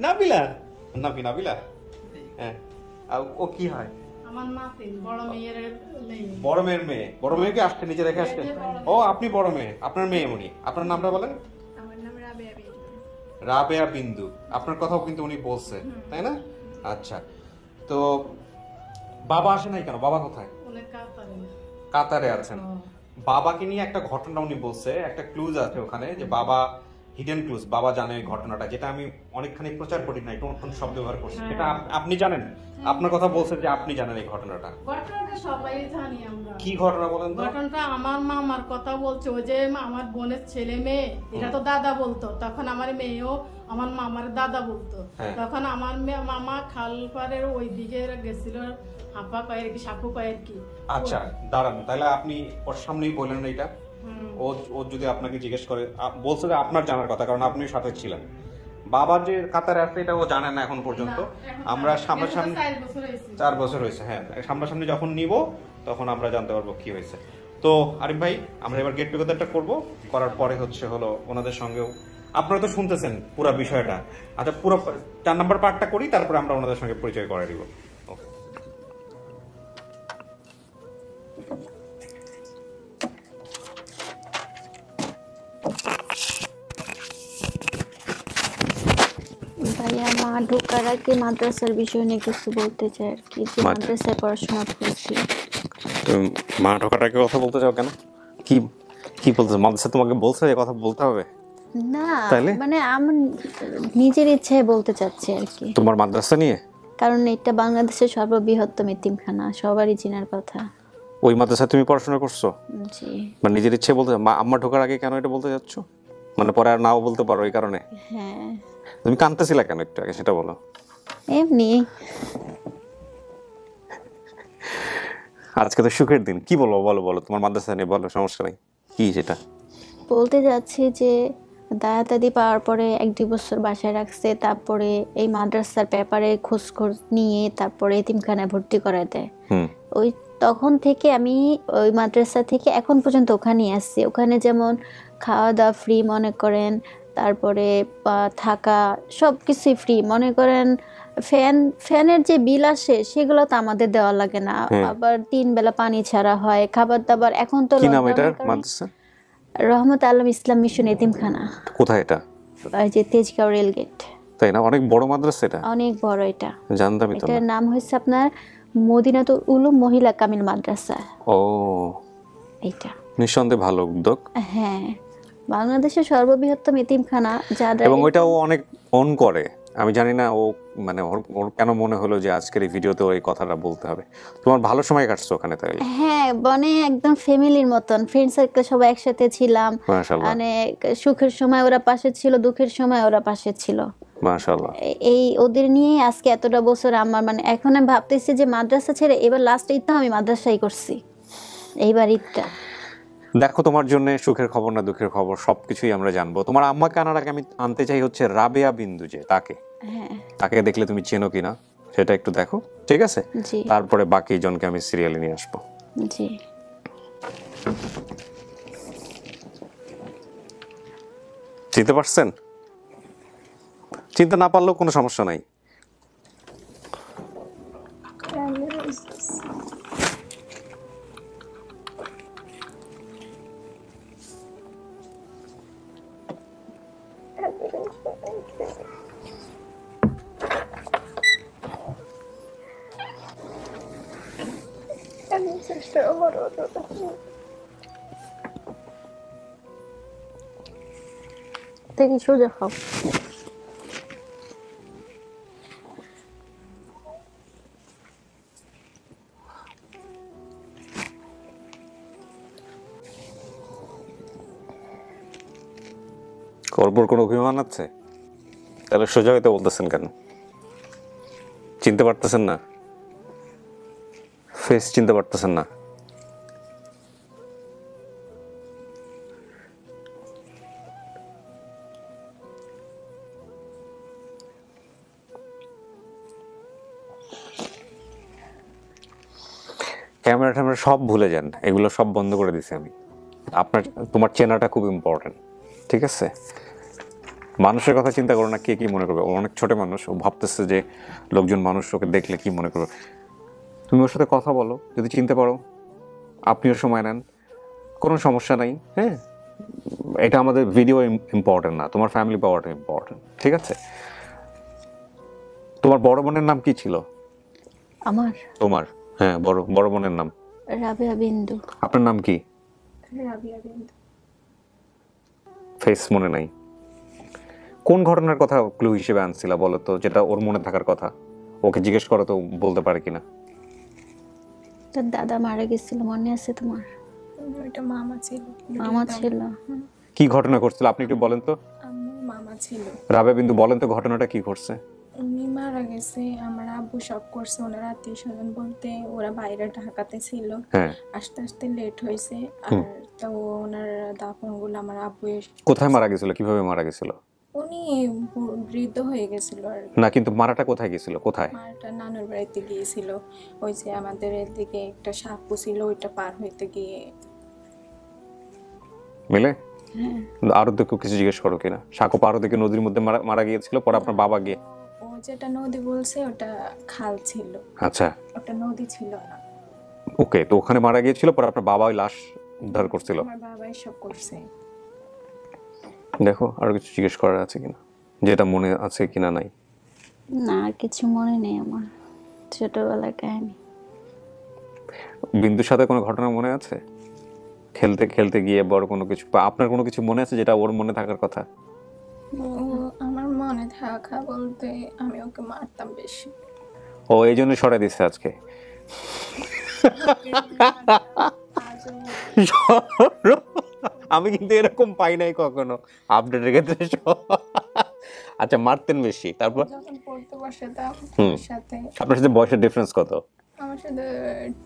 নাবিলা? নাবিলা? হ্যাঁ। ও কি হয়? আমার নাতিন, বড় মেয়ের মেয়ে। বড় মেয়ের মেয়ে? বড় মেয়েকে আসতে নিচে রেখে আসতে? ও, আপনি বড় মেয়ে, আপনার মেয়ে উনি। আপনার নামটা বলেন? আমার নাম রাবেয়া বিন্দু। রাবেয়া বিন্দু। আপনার কথাও কিন্তু উনি বলছে, তাই না? আচ্ছা, তো বাবা আসে নাই কেন? বাবা কোথায়? কাতারে আছেন। বাবাকে নিয়ে একটা ঘটনা উনি বলছে, একটা ক্লুজ আছে ওখানে যে বাবা হিডেন ক্লুজ, বাবা জানে এই ঘটনাটা, যেটা আমি অনেকখানি প্রচার করি না, নতুন শব্দ ব্যবহার করছি। এটা আপনি জানেন? আপনার কথা বলছেন যে আপনি জানেন এই ঘটনাটা। ঘটনাটা সবাই জানি আমরা। কি ঘটনা বলেন তো? ঘটনাটা আমার মামার কথা বলছে, ওই যে আমার বোনের ছেলে মেয়ে, এটা তো দাদা বলতো, তখন আমার মেয়েও আমার মামার দাদা বলতো। তখন আমার মামা খালপাড়ের ওই দিকে গেছিল, হাঁপা কয়ের কি সাপু কয়ের কি। আচ্ছা, দাঁড়ান, তাহলে আপনি ওর সামনেই বলেন এটা। ও যদি আপনাকে জিজ্ঞেস করে, বলছে যে আপনার জানার কথা, কারণ আপনি সাথে ছিলেন। বাবা যে কাতারে আছে এটা ও জানে না এখন পর্যন্ত। আমরা সামনাসামনি 4 বছর হয়েছে, হ্যাঁ, সামনাসামনি যখন নিব তখন আমরা জানতে পারবো কি হয়েছে। তো আরিফ ভাই, আমরা এবার গেট টুগেদারটা করবো, করার পরে হলো ওনাদের সঙ্গেও আপনারা তো শুনতেছেন পুরো বিষয়টা। আচ্ছা, পুরো 4 নম্বর পার্টটা করি, তারপরে আমরা ওনাদের সঙ্গে পরিচয় করে দিব। মা ঢোকার আগে মাদ্রাসার বিষয় নিয়ে কিছু বলতে চাই আর কি, যে মাদ্রাসায় পড়াশোনা করছি। মা ঢোকার আগে কথা বলতে চাও কেন? কি কি বলতে মাদ্রাসা তোমাকে বলছে এই কথা বলতে হবে? না মানে আমি নিজের ইচ্ছায় বলতে চাচ্ছি আর কি। তোমার মাদ্রাসা নিয়ে? কারণ এটা বাংলাদেশের সর্ববৃহত্তম এতিমখানা, সবারই চেনার কথা। ওই মাদ্রাসায় তুমি পড়াশোনা করছো? জি। মানে নিজের ইচ্ছে বলতে, মা আম্মা ঢোকার আগে কেন এটা বলতে যাচ্ছ? মানে পরে আর নাও বলতে পারো এই কারণে? হ্যাঁ। তুমি কাঁদতেছিলা কেন একটু আগে সেটা বলো। এমনি। আজকে তো সুখের দিন, কি বলবো বলো বলো, তোমার মাদ্রাসা নিয়ে বলো, সমস্যা নেই। কি সেটা বলতে যাচ্ছি যে দাদা দাদি পাওয়ার পরে 1-2 বছর বাসায় রাখছে, তারপরে এই মাদ্রাসার ব্যাপারে খোঁজ নিয়ে তারপরে এতিমখানায় ভর্তি করায় দেয়। ওই তখন থেকে আমি ওই মাদ্রাসা থেকে এখন পর্যন্ত ওখানেই আসছি। ওখানে যেমন খাওয়া দাওয়া ফ্রি মনে করেন, তারপরে থাকা সব কিছুই ফ্রি মনে করেন। ফ্যানের যে বিল আসে সেগুলো তো আমাদের দেওয়া লাগে না, আবার 3 বেলা পানি ছাড়া হয়, খাবার দাবার। এখন তো রহমত আলম ইসলাম মিশন এতিমখানা। কোথায় এটা? যে তেজগাঁও রেলগেট। তাই না? অনেক বড় মাদ্রাসা এটা? অনেক বড়। এটা জানতামই তো না। এটার নাম হচ্ছে আপনার মদিনাতুল উলুম মহিলা কামিল মাদ্রাসা। ও, এটা নিঃসন্দেহে ভালো উদ্যোগ। হ্যাঁ, বাংলাদেশের সর্ববৃহত্তম এতিমখানা, যারা এবং ওইটা ও অনেক অন করে। আমি জানি না ও মানে ওর কেন মনে হলো যে আজকের এই ভিডিওতে এই কথাটা বলতে হবে। তোমার ভালো সময় কাটছো ওখানে তাইলে? হ্যাঁ, মানে একদম ফ্যামিলির মতন, ফ্রেন্ড সার্কেল সবাই একসাথে ছিলাম। মানে সুখের সময় ওরা পাশে ছিল, দুঃখের সময় ওরা পাশে ছিল। মাশাআল্লাহ। এই ওদের নিয়ে আজকে এতটা বছর আমার মানে এখন আমি ভাবতেছি যে মাদ্রাসা ছেড়ে এবার লাস্ট ঈদটা আমি মাদ্রাসাই করছি, এইবার ঈদটা। দেখো, তোমার জন্য সুখের খবর না দুঃখের খবর সবকিছুই আমরা জানবো। তোমার আম্মাকে আনার আগে আমি আনতে চাই হচ্ছে রাবেয়া বিন্দু, যে তাকে দেখলে তুমি চেনো কিনা সেটা একটু দেখো, ঠিক আছে? তারপরে বাকি জনকে আমি সিরিয়ালে নিয়ে আসবো। জি। চিনতে পারছেন? চিনতে না পারলেও কোনো সমস্যা নাই। দেখি সোজা খাও। ওর কোনো অভিমান আছে? তাহলে সোজা হইতে বলতেছেন কেন? চিনতে পারতেছেন না? ফেস চিনতে পারতেছেন না? ক্যামেরা ট্যামেরা সব ভুলে যান, এগুলো সব বন্ধ করে দিছি আমি। তোমার চেনাটা খুব ইম্পর্টেন্ট, ঠিক আছে? মানুষের কথা চিন্তা করো না কে কি মনে করবে। ও অনেক ছোট মানুষ, ও ভাবতেছে যে লোকজন মানুষ ওকে দেখলে কি মনে করবে। তুমি ওর সাথে কথা বলো, যদি চিনতে পারো আপনিও সময় নেন, কোনো সমস্যা নাই। হ্যাঁ, এটা আমাদের ভিডিও ইম্পর্টেন্ট না, তোমার ফ্যামিলি পাওয়াটা ইম্পর্টেন্ট, ঠিক আছে? তোমার বড় বোনের নাম কি ছিল? আমার? তোমার, হ্যাঁ, বড় বোনের নাম? রাবেয়া বিন্দু। আপনার নাম কি? রাবেয়া বিন্দু। ফেস মনে নাই? কোন ঘটনার কথা ক্লু হিসেবে আনছিলা বলো তো, যেটা ওর মনে থাকার কথা? ওকে জিজ্ঞেস করো তো বলতে পারে কিনা। তার দাদা মারা গেছিল, মনে আছে তোমার? ওইটা মামা ছিল। মামা ছিল? কি ঘটনা করছিল আপনি একটু বলেন তো। আমার মামা ছিল। রাবেয়া বিন্দু, বলেন তো ঘটনাটা কি করছে? উনি মারা গেছে, আমার আব্বু সব করছে, ওনার আত্মীয় স্বজন বলতে ওরা বাইরে ঢাকাতে ছিল, আস্তে আস্তে লেট হয়েছে। আর তো ওনার দাফনগুলো আমার আব্বু। কোথায় মারা গেছিল, কিভাবে মারা গেছিল? উনি বৃদ্ধ হয়ে গেছিল আর না, কিন্তু মারাটা কোথায় গেছিল? কোথায়? মারাটা নানুর বাড়িতে গিয়েছিল। ওই যে আমাদের এদিকে একটা সাপু ছিল, ওইটা পার হইতে গিয়ে মিলে। আরো দেখো কিছু জিজ্ঞেস করো কিনা। সাঁকো পার হতে নদীর মধ্যে মারা গিয়েছিল, পরে আপনার বাবা গিয়ে। ও যেটা নদী বলছে ওটা খাল ছিল। আচ্ছা, ওটা নদী ছিল না। ওকে, তো ওখানে মারা গিয়েছিল, পরে আপনার বাবা ওই লাশ উদ্ধার করছিল। আমার বাবাই সব করছে। দেখো আরো কিছু জিজ্ঞেস করার আছে কিনা, যেটা মনে আছে কিনা নাই। না, কিছু মনে নেই আমার ছোটবেলার কাহিনী। বিন্দুর সাথে কোনো ঘটনা মনে আছে? খেলতে খেলতে গিয়ে বড় কোনো কিছু, বা আপনার কোনো কিছু মনে আছে যেটা ওর মনে থাকার কথা? আমার মনে থাকা বলতে আমি ওকে মারতাম বেশি। ও এই জন্য সরাই দিচ্ছে আজকে। আমি কিন্তু এরকম পাই নাই কখনো আপডেটের ক্ষেত্রে। আচ্ছা, মারতেন বেশি। তারপর যখন পড়তে বসাতাম সাথে। আপনার সাথে বয়সের ডিফারেন্স কত? আমার সাথে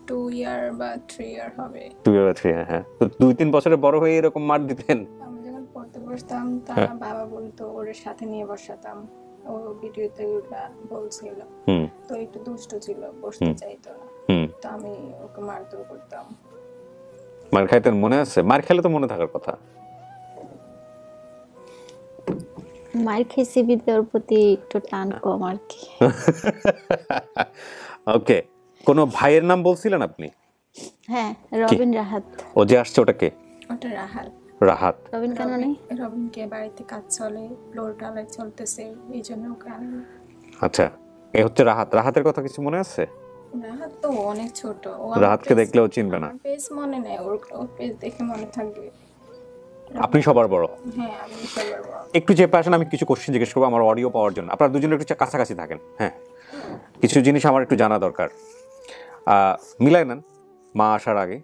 2 ইয়ার বা 3 ইয়ার হবে। 2 ইয়ার 3, হ্যাঁ। তো 2-3 বছরের বড় হয়ে এরকম মার দিতেন? আমি যখন পড়তে বসতাম তার বাবা বলতো ওর সাথে নিয়ে বসাতাম, ও ভিডিওতে ওটা বলছিল। তো একটু দুষ্ট ছিল, বসতে চাইতো না, তো আমি ওকে মারধর করতাম। মার খাইতেন মনে আছে? মার খেলে তো মনে থাকার কথা। মার খেয়েছি বিদ্যে, ওর প্রতি একটু টান কম আর কি। ওকে, কোন ভাইয়ের নাম বলছিলেন আপনি? হ্যাঁ, রবিন রাহাত। ও যে আসছে ওটা কে? ওটা রাহাত। রাহাত। রবিন কেন নেই? রবিনকে বাড়িতে কাজ চলে, ফ্লোর ঢালাই চলতেছে, এই জন্য ওকে আনি। আচ্ছা, এই হচ্ছে রাহাত। রাহাতের কথা কিছু মনে আছে? রাহাত তো অনেক ছোট, ও রাহাতকে দেখলেও চিনবে না। পেজ মনে নেই, ওর পেজ দেখে মনে থাকবে। আপনি সবার বড়? হ্যাঁ, আমি সবার বড়। একটু চেপে আসেন, আমি কিছু কোশ্চেন জিজ্ঞেস করবো আমার অডিও পাওয়ার জন্য। আপনারা দুজনে একটু কাছাকাছি থাকেন। হ্যাঁ, কিছু জিনিস আমার একটু জানা দরকার। মিলাই নেন মা আসার আগে,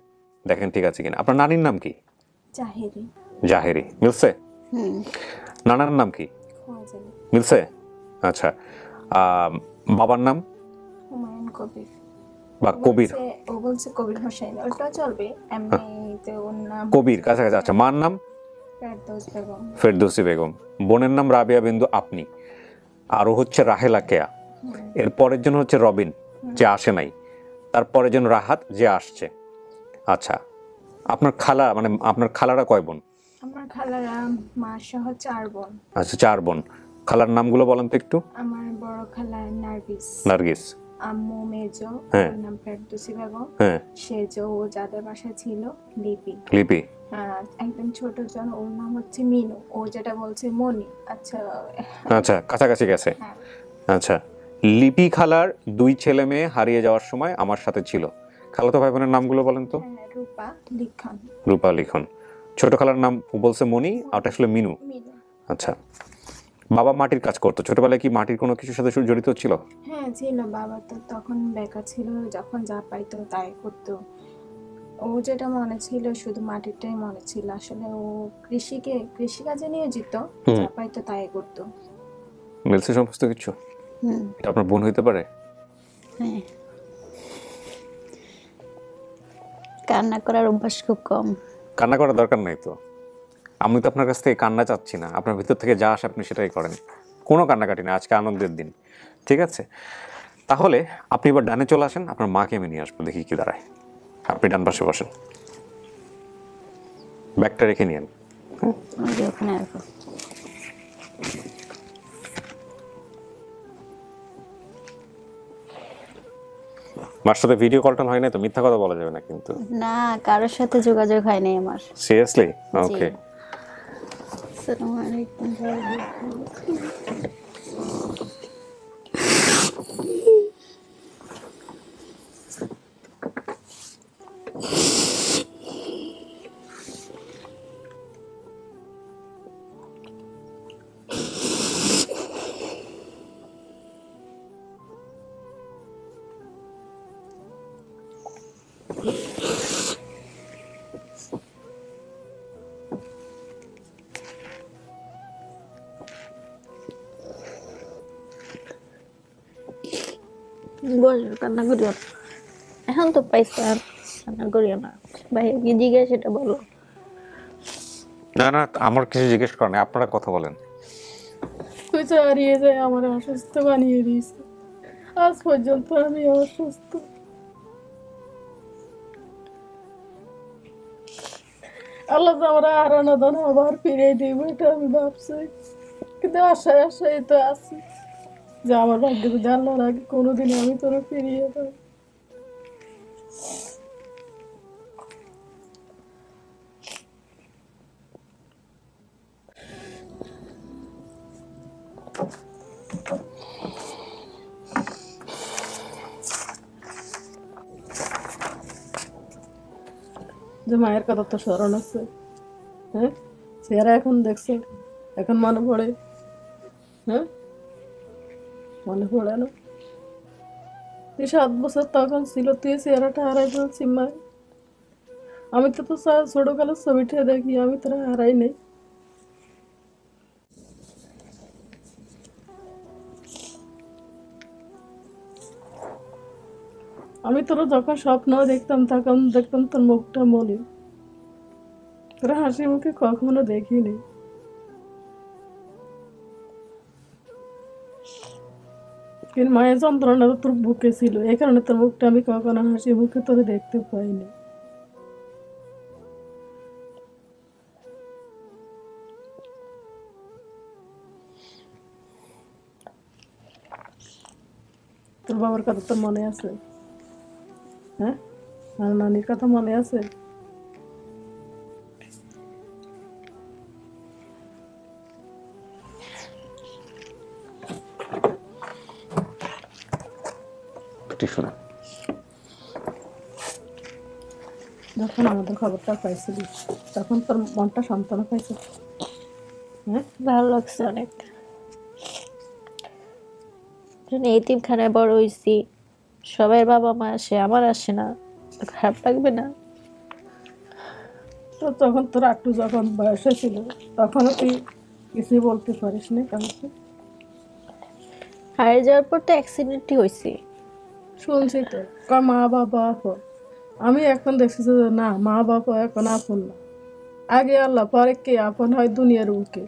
দেখেন ঠিক আছে কিনা। আপনার নানির নাম কি? জাহেরি। জাহেরি, মিলছে? নানার নাম কি? মিলছে? আচ্ছা, বাবার নাম? হুমায়ুন কবির। বা কবির? ও বলছে কবির হোসেন, ওটা চলবে, এমনিতে ওর নাম কবির, কাছাকাছি। আচ্ছা, মার নাম? ফেরদৌস বেগম। ফেরদৌসী বেগম। বোনের নাম রাবিয়া বিন্দু আপনি। আরও হচ্ছে রাহেলা কেয়া। এর পরের জন হচ্ছে রবিন, যে আসে নাই। তারপরের জন রাহাত, যে আসছে। আচ্ছা, আপনার খালা, মানে আপনার খালারা কয় বোন? আমার খালারা মা সহ 4 বোন। আচ্ছা, 4 বোন। খালার নামগুলো বলেন তো একটু। আমার বড় খালা নার্গিস। নার্গিস। আম্মু মেজো, ওর নাম ফেরদৌসী বেগম। সেজো, ও যাদের বাসায় ছিল, লিপি। লিপি। একদম ছোট জন, ওর নাম হচ্ছে মিনু, ও যেটা বলছে মনি। আচ্ছা আচ্ছা, কাছাকাছি গেছে। আচ্ছা, লিপি খালার 2 ছেলে মেয়ে হারিয়ে যাওয়ার সময় আমার সাথে ছিল। খালাতো ভাই বোনের নামগুলো বলেন তো। রূপা লিখন। রূপা লিখন। ছোট খালার নাম বলছে মনি, আর ওটা আসলে মিনু। আচ্ছা, বাবা মাটির কাজ করতো। ছোটবেলায় কি মাটির কোনো কিছুর সাথে জড়িত ছিল? হ্যাঁ ছিল, বাবা তো তখন বেকার ছিল, যখন যা পাইতো তাই করতো। ও যেটা মনে ছিল শুধু মাটিরটাই মনে ছিল, আসলে ও কৃষিকাজে নিয়োজিত, যা পাইতো তাই করতো। মিলছে সমস্ত কিছু? এটা আপনার বোন হইতে পারে? হ্যাঁ, কান্না করার অভ্যাস খুব কম। কান্না করার দরকার নাই তো। আমি তো আপনার কাছ থেকে কান্না চাচ্ছি না, আপনার ভিতর থেকে যা আসে আপনি সেটাই করেন। কোনো কান্নাকাটি না, আজকে আনন্দের দিন, ঠিক আছে? তাহলে আপনি এবার ডানে চলে আসেন, আপনার মাকে আমি নিয়ে আসবো, দেখি কি দাঁড়ায়। আপনি ডান পাশে বসেন, ব্যাগটা রেখে নিয়েন। ওখানে রাখো। মার সাথে ভিডিও কলটা হয় না তো? মিথ্যা কথা বলা যাবে না কিন্তু। না, কারোর সাথে যোগাযোগ হয় নাই আমার। সিরিয়াসলি? ওকে। আসসালামু আলাইকুম। বসো, কান্না করিও না। এখন তো পাইছো, আর কান্না করিও না। ভাই কি জিজ্ঞেস সেটা বলো। না না, আমার কিছু জিজ্ঞেস করেন, আপনারা কথা বলেন। কিছু হারিয়ে যায়, আমার অসুস্থ বানিয়ে দিয়েছে। আজ পর্যন্ত আমি অসুস্থ। আল্লাহ যে আমরা হারানো দান আবার ফিরে দিব, এটা আমি ভাবছি, কিন্তু আশায় আশায় তো আছি যে আমার ভাগ্যে জানলার আগে কোনোদিন আমি তোরা ফিরিয়ে দেবো। যে মায়ের কথা তো স্মরণ আছে, হ্যাঁ চেহারা এখন দেখছো, এখন মনে পড়ে, হ্যাঁ মনে পড়ে না? তুই 7 বছর তখন ছিল, তুই চেহারাটা হারাই ফেলছি মায়। আমি তো তো ছোটকালের ছবিটা দেখি, আমি তোরা হারাই নেই। আমি তোরা যখন স্বপ্ন দেখতাম তখন দেখতাম তোর মুখটা মনে, তোরা হাসি মুখে কখনো দেখিনি। কিন্তু মায়ের যন্ত্রণা তো তোর বুকে ছিল, এই কারণে তোর মুখটা আমি কখনো হাসি মুখে তোরে দেখতে পাইনি। তোর বাবার কথা তোর মনে আছে? হ্যাঁ আর নানির কথা মনে আছে? যখন আমাদের খবরটা পাইছিলি তখন তোর মনটা সান্ত্বনা পাইছে? হ্যাঁ ভালো লাগছে অনেক। এতিমখানায় বড় হয়েছি, সবাই বাবা মা আসে, আমার আসে না, খারাপ লাগবে না? তো তখন তোর একটু যখন বয়স ছিল তখনও তুই কিছু বলতে পারিস না কাউকে? হারিয়ে যাওয়ার পর তো অ্যাক্সিডেন্টই হয়েছে। শুনছি তো মা বাবা আপন, আমি এখন দেখছি যে না, মা বাবা এখন আপন না, আগে আল্লাহ পরে কে আপন হয় দুনিয়ার বুকে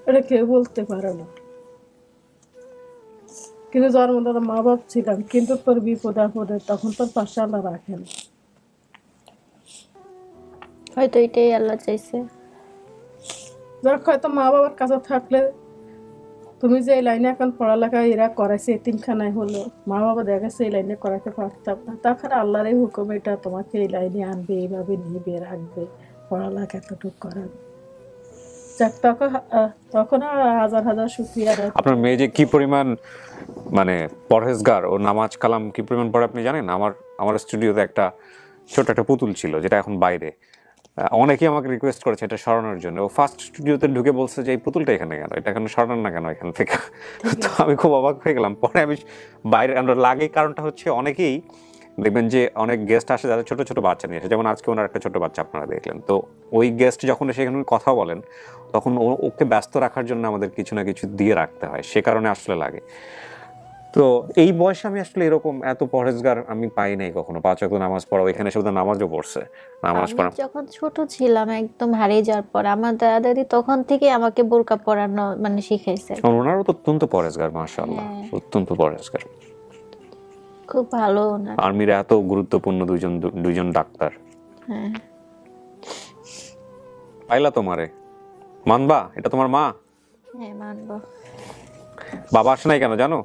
এটা কেউ বলতে পারে না। কিন্তু জন্মদাতা মা বাপ ছিলাম, কিন্তু তোর বিপদ আপদে তখন তোর পাশে আল্লাহ রাখেন। হয়তো এটাই আল্লাহ চাইছে। যাক হয়তো মা বাবার কাছে থাকলে তুমি যে এই লাইনে এখন পড়ালেখা এরা করাইছে, এতিমখানায় হলো, মা বাবা দেখেছে এই লাইনে করাইতে পারতাম না, তখন আল্লাহর এই হুকুম এটা তোমাকে এই লাইনে আনবে, এইভাবে নিবে রাখবে, পড়ালেখা এতটুকু করাবে। যাক তখন হাজার হাজার শুকরিয়া। আপনার মেয়ে যে কি পরিমাণ মানে পরহেজগার ও নামাজ কালাম কি পরিমাণ পড়ে আপনি জানেন? আমার স্টুডিওতে একটা ছোট একটা পুতুল ছিল যেটা এখন বাইরে, অনেকেই আমাকে রিকোয়েস্ট করেছে এটা সরানোর জন্য। ও ফার্স্ট স্টুডিওতে ঢুকে বলছে যে এই পুতুলটা এখানে কেন, এটা এখানে সরান না কেন এখান থেকে। তো আমি খুব অবাক হয়ে গেলাম। পরে আমি বাইরে লাগে, কারণটা হচ্ছে অনেকেই দেখবেন যে অনেক গেস্ট আসে যারা ছোট ছোট বাচ্চা নিয়ে আসে, যেমন আজকে ওনার একটা ছোট বাচ্চা আপনারা দেখলেন। তো ওই গেস্ট যখন সেখানে কথা বলেন তখন ওকে ব্যস্ত রাখার জন্য আমাদের কিছু না কিছু দিয়ে রাখতে হয়, সে কারণে আসলে লাগে। তো এই বয়সে আমি আসলে এরকম এত পরহেজগার আমি পাই নাই কখনো। 5 ওয়াক্ত নামাজ পড়া, এখানে শুধু নামাজও পড়ছে, নামাজ পড়া। যখন ছোট ছিলাম একদম হারিয়ে যাওয়ার পর আমার দাদা দাদি তখন থেকে আমাকে বোরকা পরানো মানে শিখাইছে। ওনারও তো অত্যন্ত পরহেজগার, মাশাআল্লাহ, অত্যন্ত পরহেজগার, খুব ভালো না। আর্মির এত গুরুত্বপূর্ণ দুইজন ডাক্তার। হ্যাঁ পাইলা তোমারে, মানবা এটা তোমার মা? হ্যাঁ মানবো। বাবা আসে নাই কেন জানো?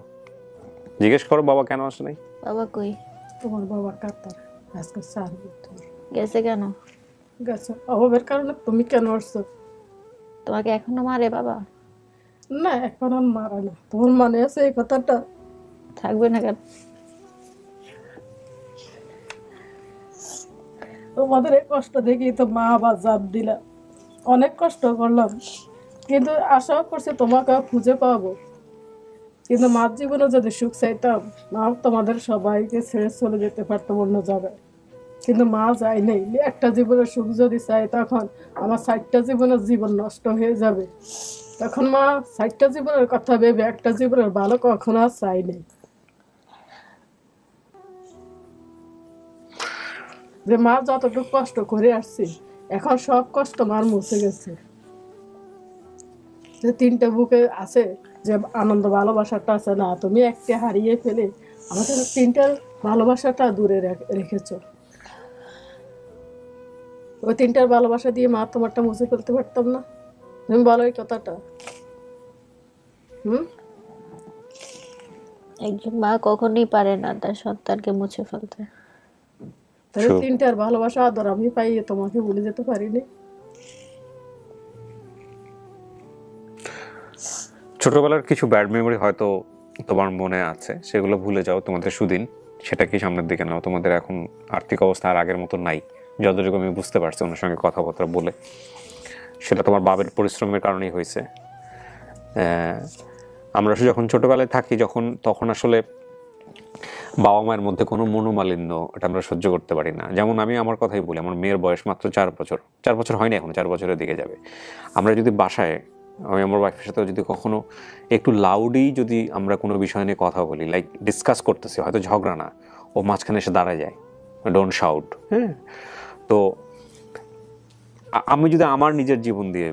জিজ্ঞেস করো বাবা কেন আসে নাই। বাবা কই? তোমার বাবা কাতার আজকে 4 বছর গেছে। কেন গেছে? অভাবের কারণে। তুমি কেন আসছো? তোমাকে এখনো মারে বাবা? না এখন আর মারা না। তোমার মনে আছে এই কথাটা? থাকবে না কেন? তোমাদের এই কষ্ট দেখি তো মা আবার জাপ দিলা, অনেক কষ্ট করলাম, কিন্তু আশাও করছি তোমাকে খুঁজে পাবো। কিন্তু মার জীবনে যদি সুখ চাইতাম, মা তোমাদের সবাইকে ছেড়ে চলে যেতে পারতাম অন্য জায়গায়, কিন্তু মা যায় নেই। একটা জীবনের সুখ যদি চাই তখন আমার 60টা জীবনের জীবন নষ্ট হয়ে যাবে। তখন মা 60টা জীবনের কথা ভেবে একটা জীবনের ভালো কখনো আর চাই নেই। যে মা যতটুকু কষ্ট করে আসছি এখন সব কষ্ট মার মুছে গেছে। যে 3টে বুকে আছে, যে আনন্দ ভালোবাসাটা আছে না, তুমি একটা হারিয়ে ফেলে আমাদের 3টার ভালোবাসাটা দূরে রেখেছ। ওই 3টার ভালোবাসা দিয়ে মা তোমারটা মুছে ফেলতে পারতাম না? তুমি বলো এই কথাটা। একজন মা কখনোই পারে না তার সন্তানকে মুছে ফেলতে। তাহলে 3টার ভালোবাসা আদর আমি পাই, তোমাকে ভুলে যেতে পারিনি। ছোটবেলার কিছু ব্যাড মেমোরি হয়তো তোমার মনে আছে, সেগুলো ভুলে যাও, তোমাদের সুদিন সেটা কি সামনের দিকে নাও। তোমাদের এখন আর্থিক অবস্থা আর আগের মতো নাই, যতটুকু আমি বুঝতে পারছি ওনার সঙ্গে কথাবার্তা বলে, সেটা তোমার বাবার পরিশ্রমের কারণেই হয়েছে। আমরা যখন ছোটবেলায় থাকি তখন আসলে বাবা মায়ের মধ্যে কোনো মনোমালিন্য এটা আমরা সহ্য করতে পারি না। যেমন আমি আমার কথাই বলি, আমার মেয়ের বয়স মাত্র 4 বছর হয়নি, এখন 4 বছরের দিকে যাবে। আমরা যদি বাসায়, আমি আমার ওয়াইফের সাথে যদি কখনো একটু লাউডই যদি আমরা কোনো বিষয় নিয়ে কথা বলি, লাইক ডিসকাস করতেছি, হয়তো ঝগড়া না, ও মাঝখানে এসে দাঁড়ায় যায়, ডোন্ট শাউট। হ্যাঁ, তো আমি যদি আমার নিজের জীবন দিয়ে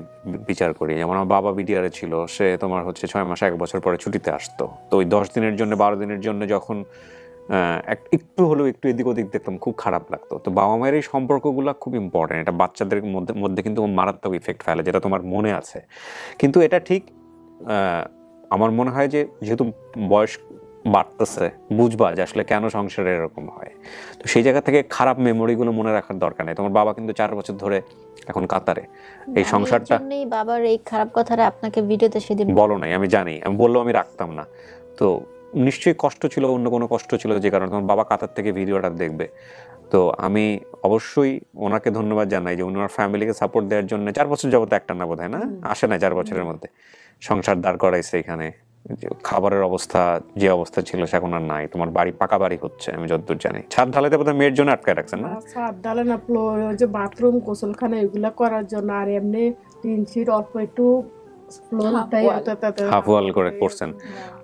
বিচার করি, যেমন আমার বাবা বিডিআরে ছিল, সে তোমার হচ্ছে 6 মাস 1 বছর পরে ছুটিতে আসতো। তো ওই 10 দিনের জন্য 12 দিনের জন্য যখন একটু হলেও একটু এদিক ওদিক দেখতাম, খুব খারাপ লাগতো। তো বাবা মায়ের এই সম্পর্কগুলো খুব ইম্পর্টেন্ট, এটা বাচ্চাদের মধ্যে কিন্তু মারাত্মক ইফেক্ট ফেলে, যেটা তোমার মনে আছে। কিন্তু এটা ঠিক আমার মনে হয় যে যেহেতু বয়স বাড়তেছে, বুঝবা যে আসলে কেন সংসারে এরকম হয়। তো সেই জায়গা থেকে খারাপ মেমোরিগুলো মনে রাখার দরকার নেই। তোমার বাবা কিন্তু 4 বছর ধরে এখন কাতারে, এই সংসারটা বাবার এই খারাপ কথাটা আপনাকে ভিডিওতে সেদিন বলো নাই, আমি জানি, আমি বললেও আমি রাখতাম না। তো নিশ্চয়ই কষ্ট ছিল, অন্য কোনো কষ্ট ছিল, যে কারণে তোমার বাবা কাতার থেকে ভিডিওটা দেখবে। তো আমি অবশ্যই ওনাকে ধন্যবাদ জানাই যে উনি ওনার ফ্যামিলিকে সাপোর্ট দেওয়ার জন্য 4 বছর যাবত একটা না বোধহয় না আসে না, 4 বছরের মধ্যে সংসার দাঁড় করাইছে এখানে। খাবারের অবস্থা যে অবস্থা ছিল সে এখন আর নাই। তোমার বাড়ি পাকা বাড়ি হচ্ছে আমি যতদূর জানি। ছাদ ঢালাইতে বোধহয় মেয়ের জন্য আটকায় রাখছেন না? ছাদ ঢালাই না, ফ্লোর, ওই যে বাথরুম গোসলখানা এগুলা করার জন্য, আর এমনি টিন শিট অল্প একটু ফ্লোরটাই হাফ ওয়াল করে করছেন।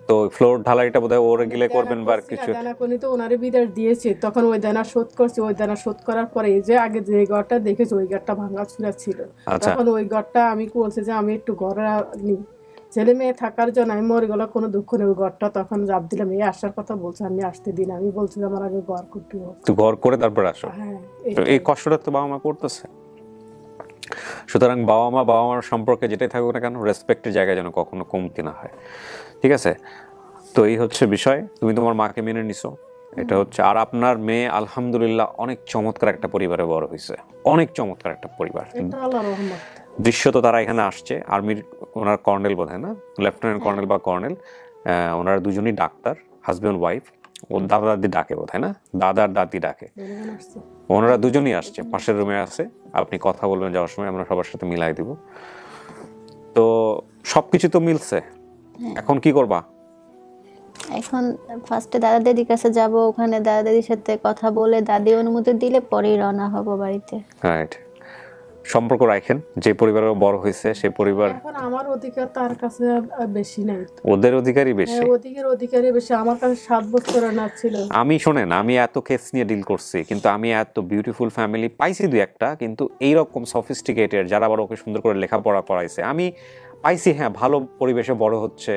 তো ফ্লোর ঢালাইটা বোধহয় ওরে গিলে করবেন বা কিছু দানা কোনি তো ওনারে বিদায় দিয়েছে, তখন ওই দানা শোধ করছে। ওই দানা শোধ করার পরে এই যে আগে যে ঘরটা দেখেছি ওই ঘরটা ভাঙা চুরা ছিল, তখন ওই ঘরটা আমি বলছি যে আমি একটু ঘরে নিই, ছেলে মেয়ে থাকার জন্য আমি মরে গেল, কোনো দুঃখ নেই। ওই ঘরটা তখন যাব দিলাম, এই আসার কথা বলছে, আমি আসতে দিন, আমি বলছি আমার আগে ঘর করতে হোক, তো ঘর করে তারপর আসো। হ্যাঁ, এই কষ্টটা তো বাবা মা করতেছে। সুতরাং বাবা মার সম্পর্কে যেটাই থাকুক না কেন, রেসপেক্টের জায়গায় যেন কখনো কমতি না হয়, ঠিক আছে? তো এই হচ্ছে বিষয়। তুমি তোমার মাকে মেনে নিছো, এটা হচ্ছে। আর আপনার মেয়ে আলহামদুলিল্লাহ অনেক চমৎকার একটা পরিবারে বড় হয়েছে, অনেক চমৎকার একটা পরিবার। দৃশ্যত তারা এখানে আসছে, আর্মির ওনার কর্নেল বোধহয় না, লেফটেন্যান্ট কর্নেল বা কর্নেল, ওনারা দুজনই ডাক্তার, হাজব্যান্ড ওয়াইফ। ও দাদা দাদি ডাকে বোধহয় না, দাদার দাদি ডাকে। ওনারা দুজনই আসছে, পাশের রুমে আছে। আপনি কথা বলবেন যাওয়ার সময়, আমরা সবার সাথে মিলাই দিব। তো সবকিছু তো মিলছে, এখন কি করবা? এখন ফার্স্টে দাদা দাদির কাছে যাব, ওখানে দাদা দাদির সাথে কথা বলে দাদি অনুমতি দিলে পরেই রওনা হব বাড়িতে। রাইট, সম্পর্ক রাখেন। যে পরিবারে বড় হয়েছে সেই পরিবার, এখন আমার অধিকার তার কাছে বেশি নাই, ওদের অধিকারই বেশি, অধিকারই বেশি। আমার কাছে 7 বছর না ছিল। আমি শোনেন, আমি এত কেস নিয়ে ডিল করছি, কিন্তু আমি এত বিউটিফুল ফ্যামিলি পাইছি 2-1টা, কিন্তু এইরকম সফিস্টিকেটেড যারা আবার ওকে সুন্দর করে লেখাপড়া করাইছে আমি পাইছি। হ্যাঁ, ভালো পরিবেশে বড় হচ্ছে,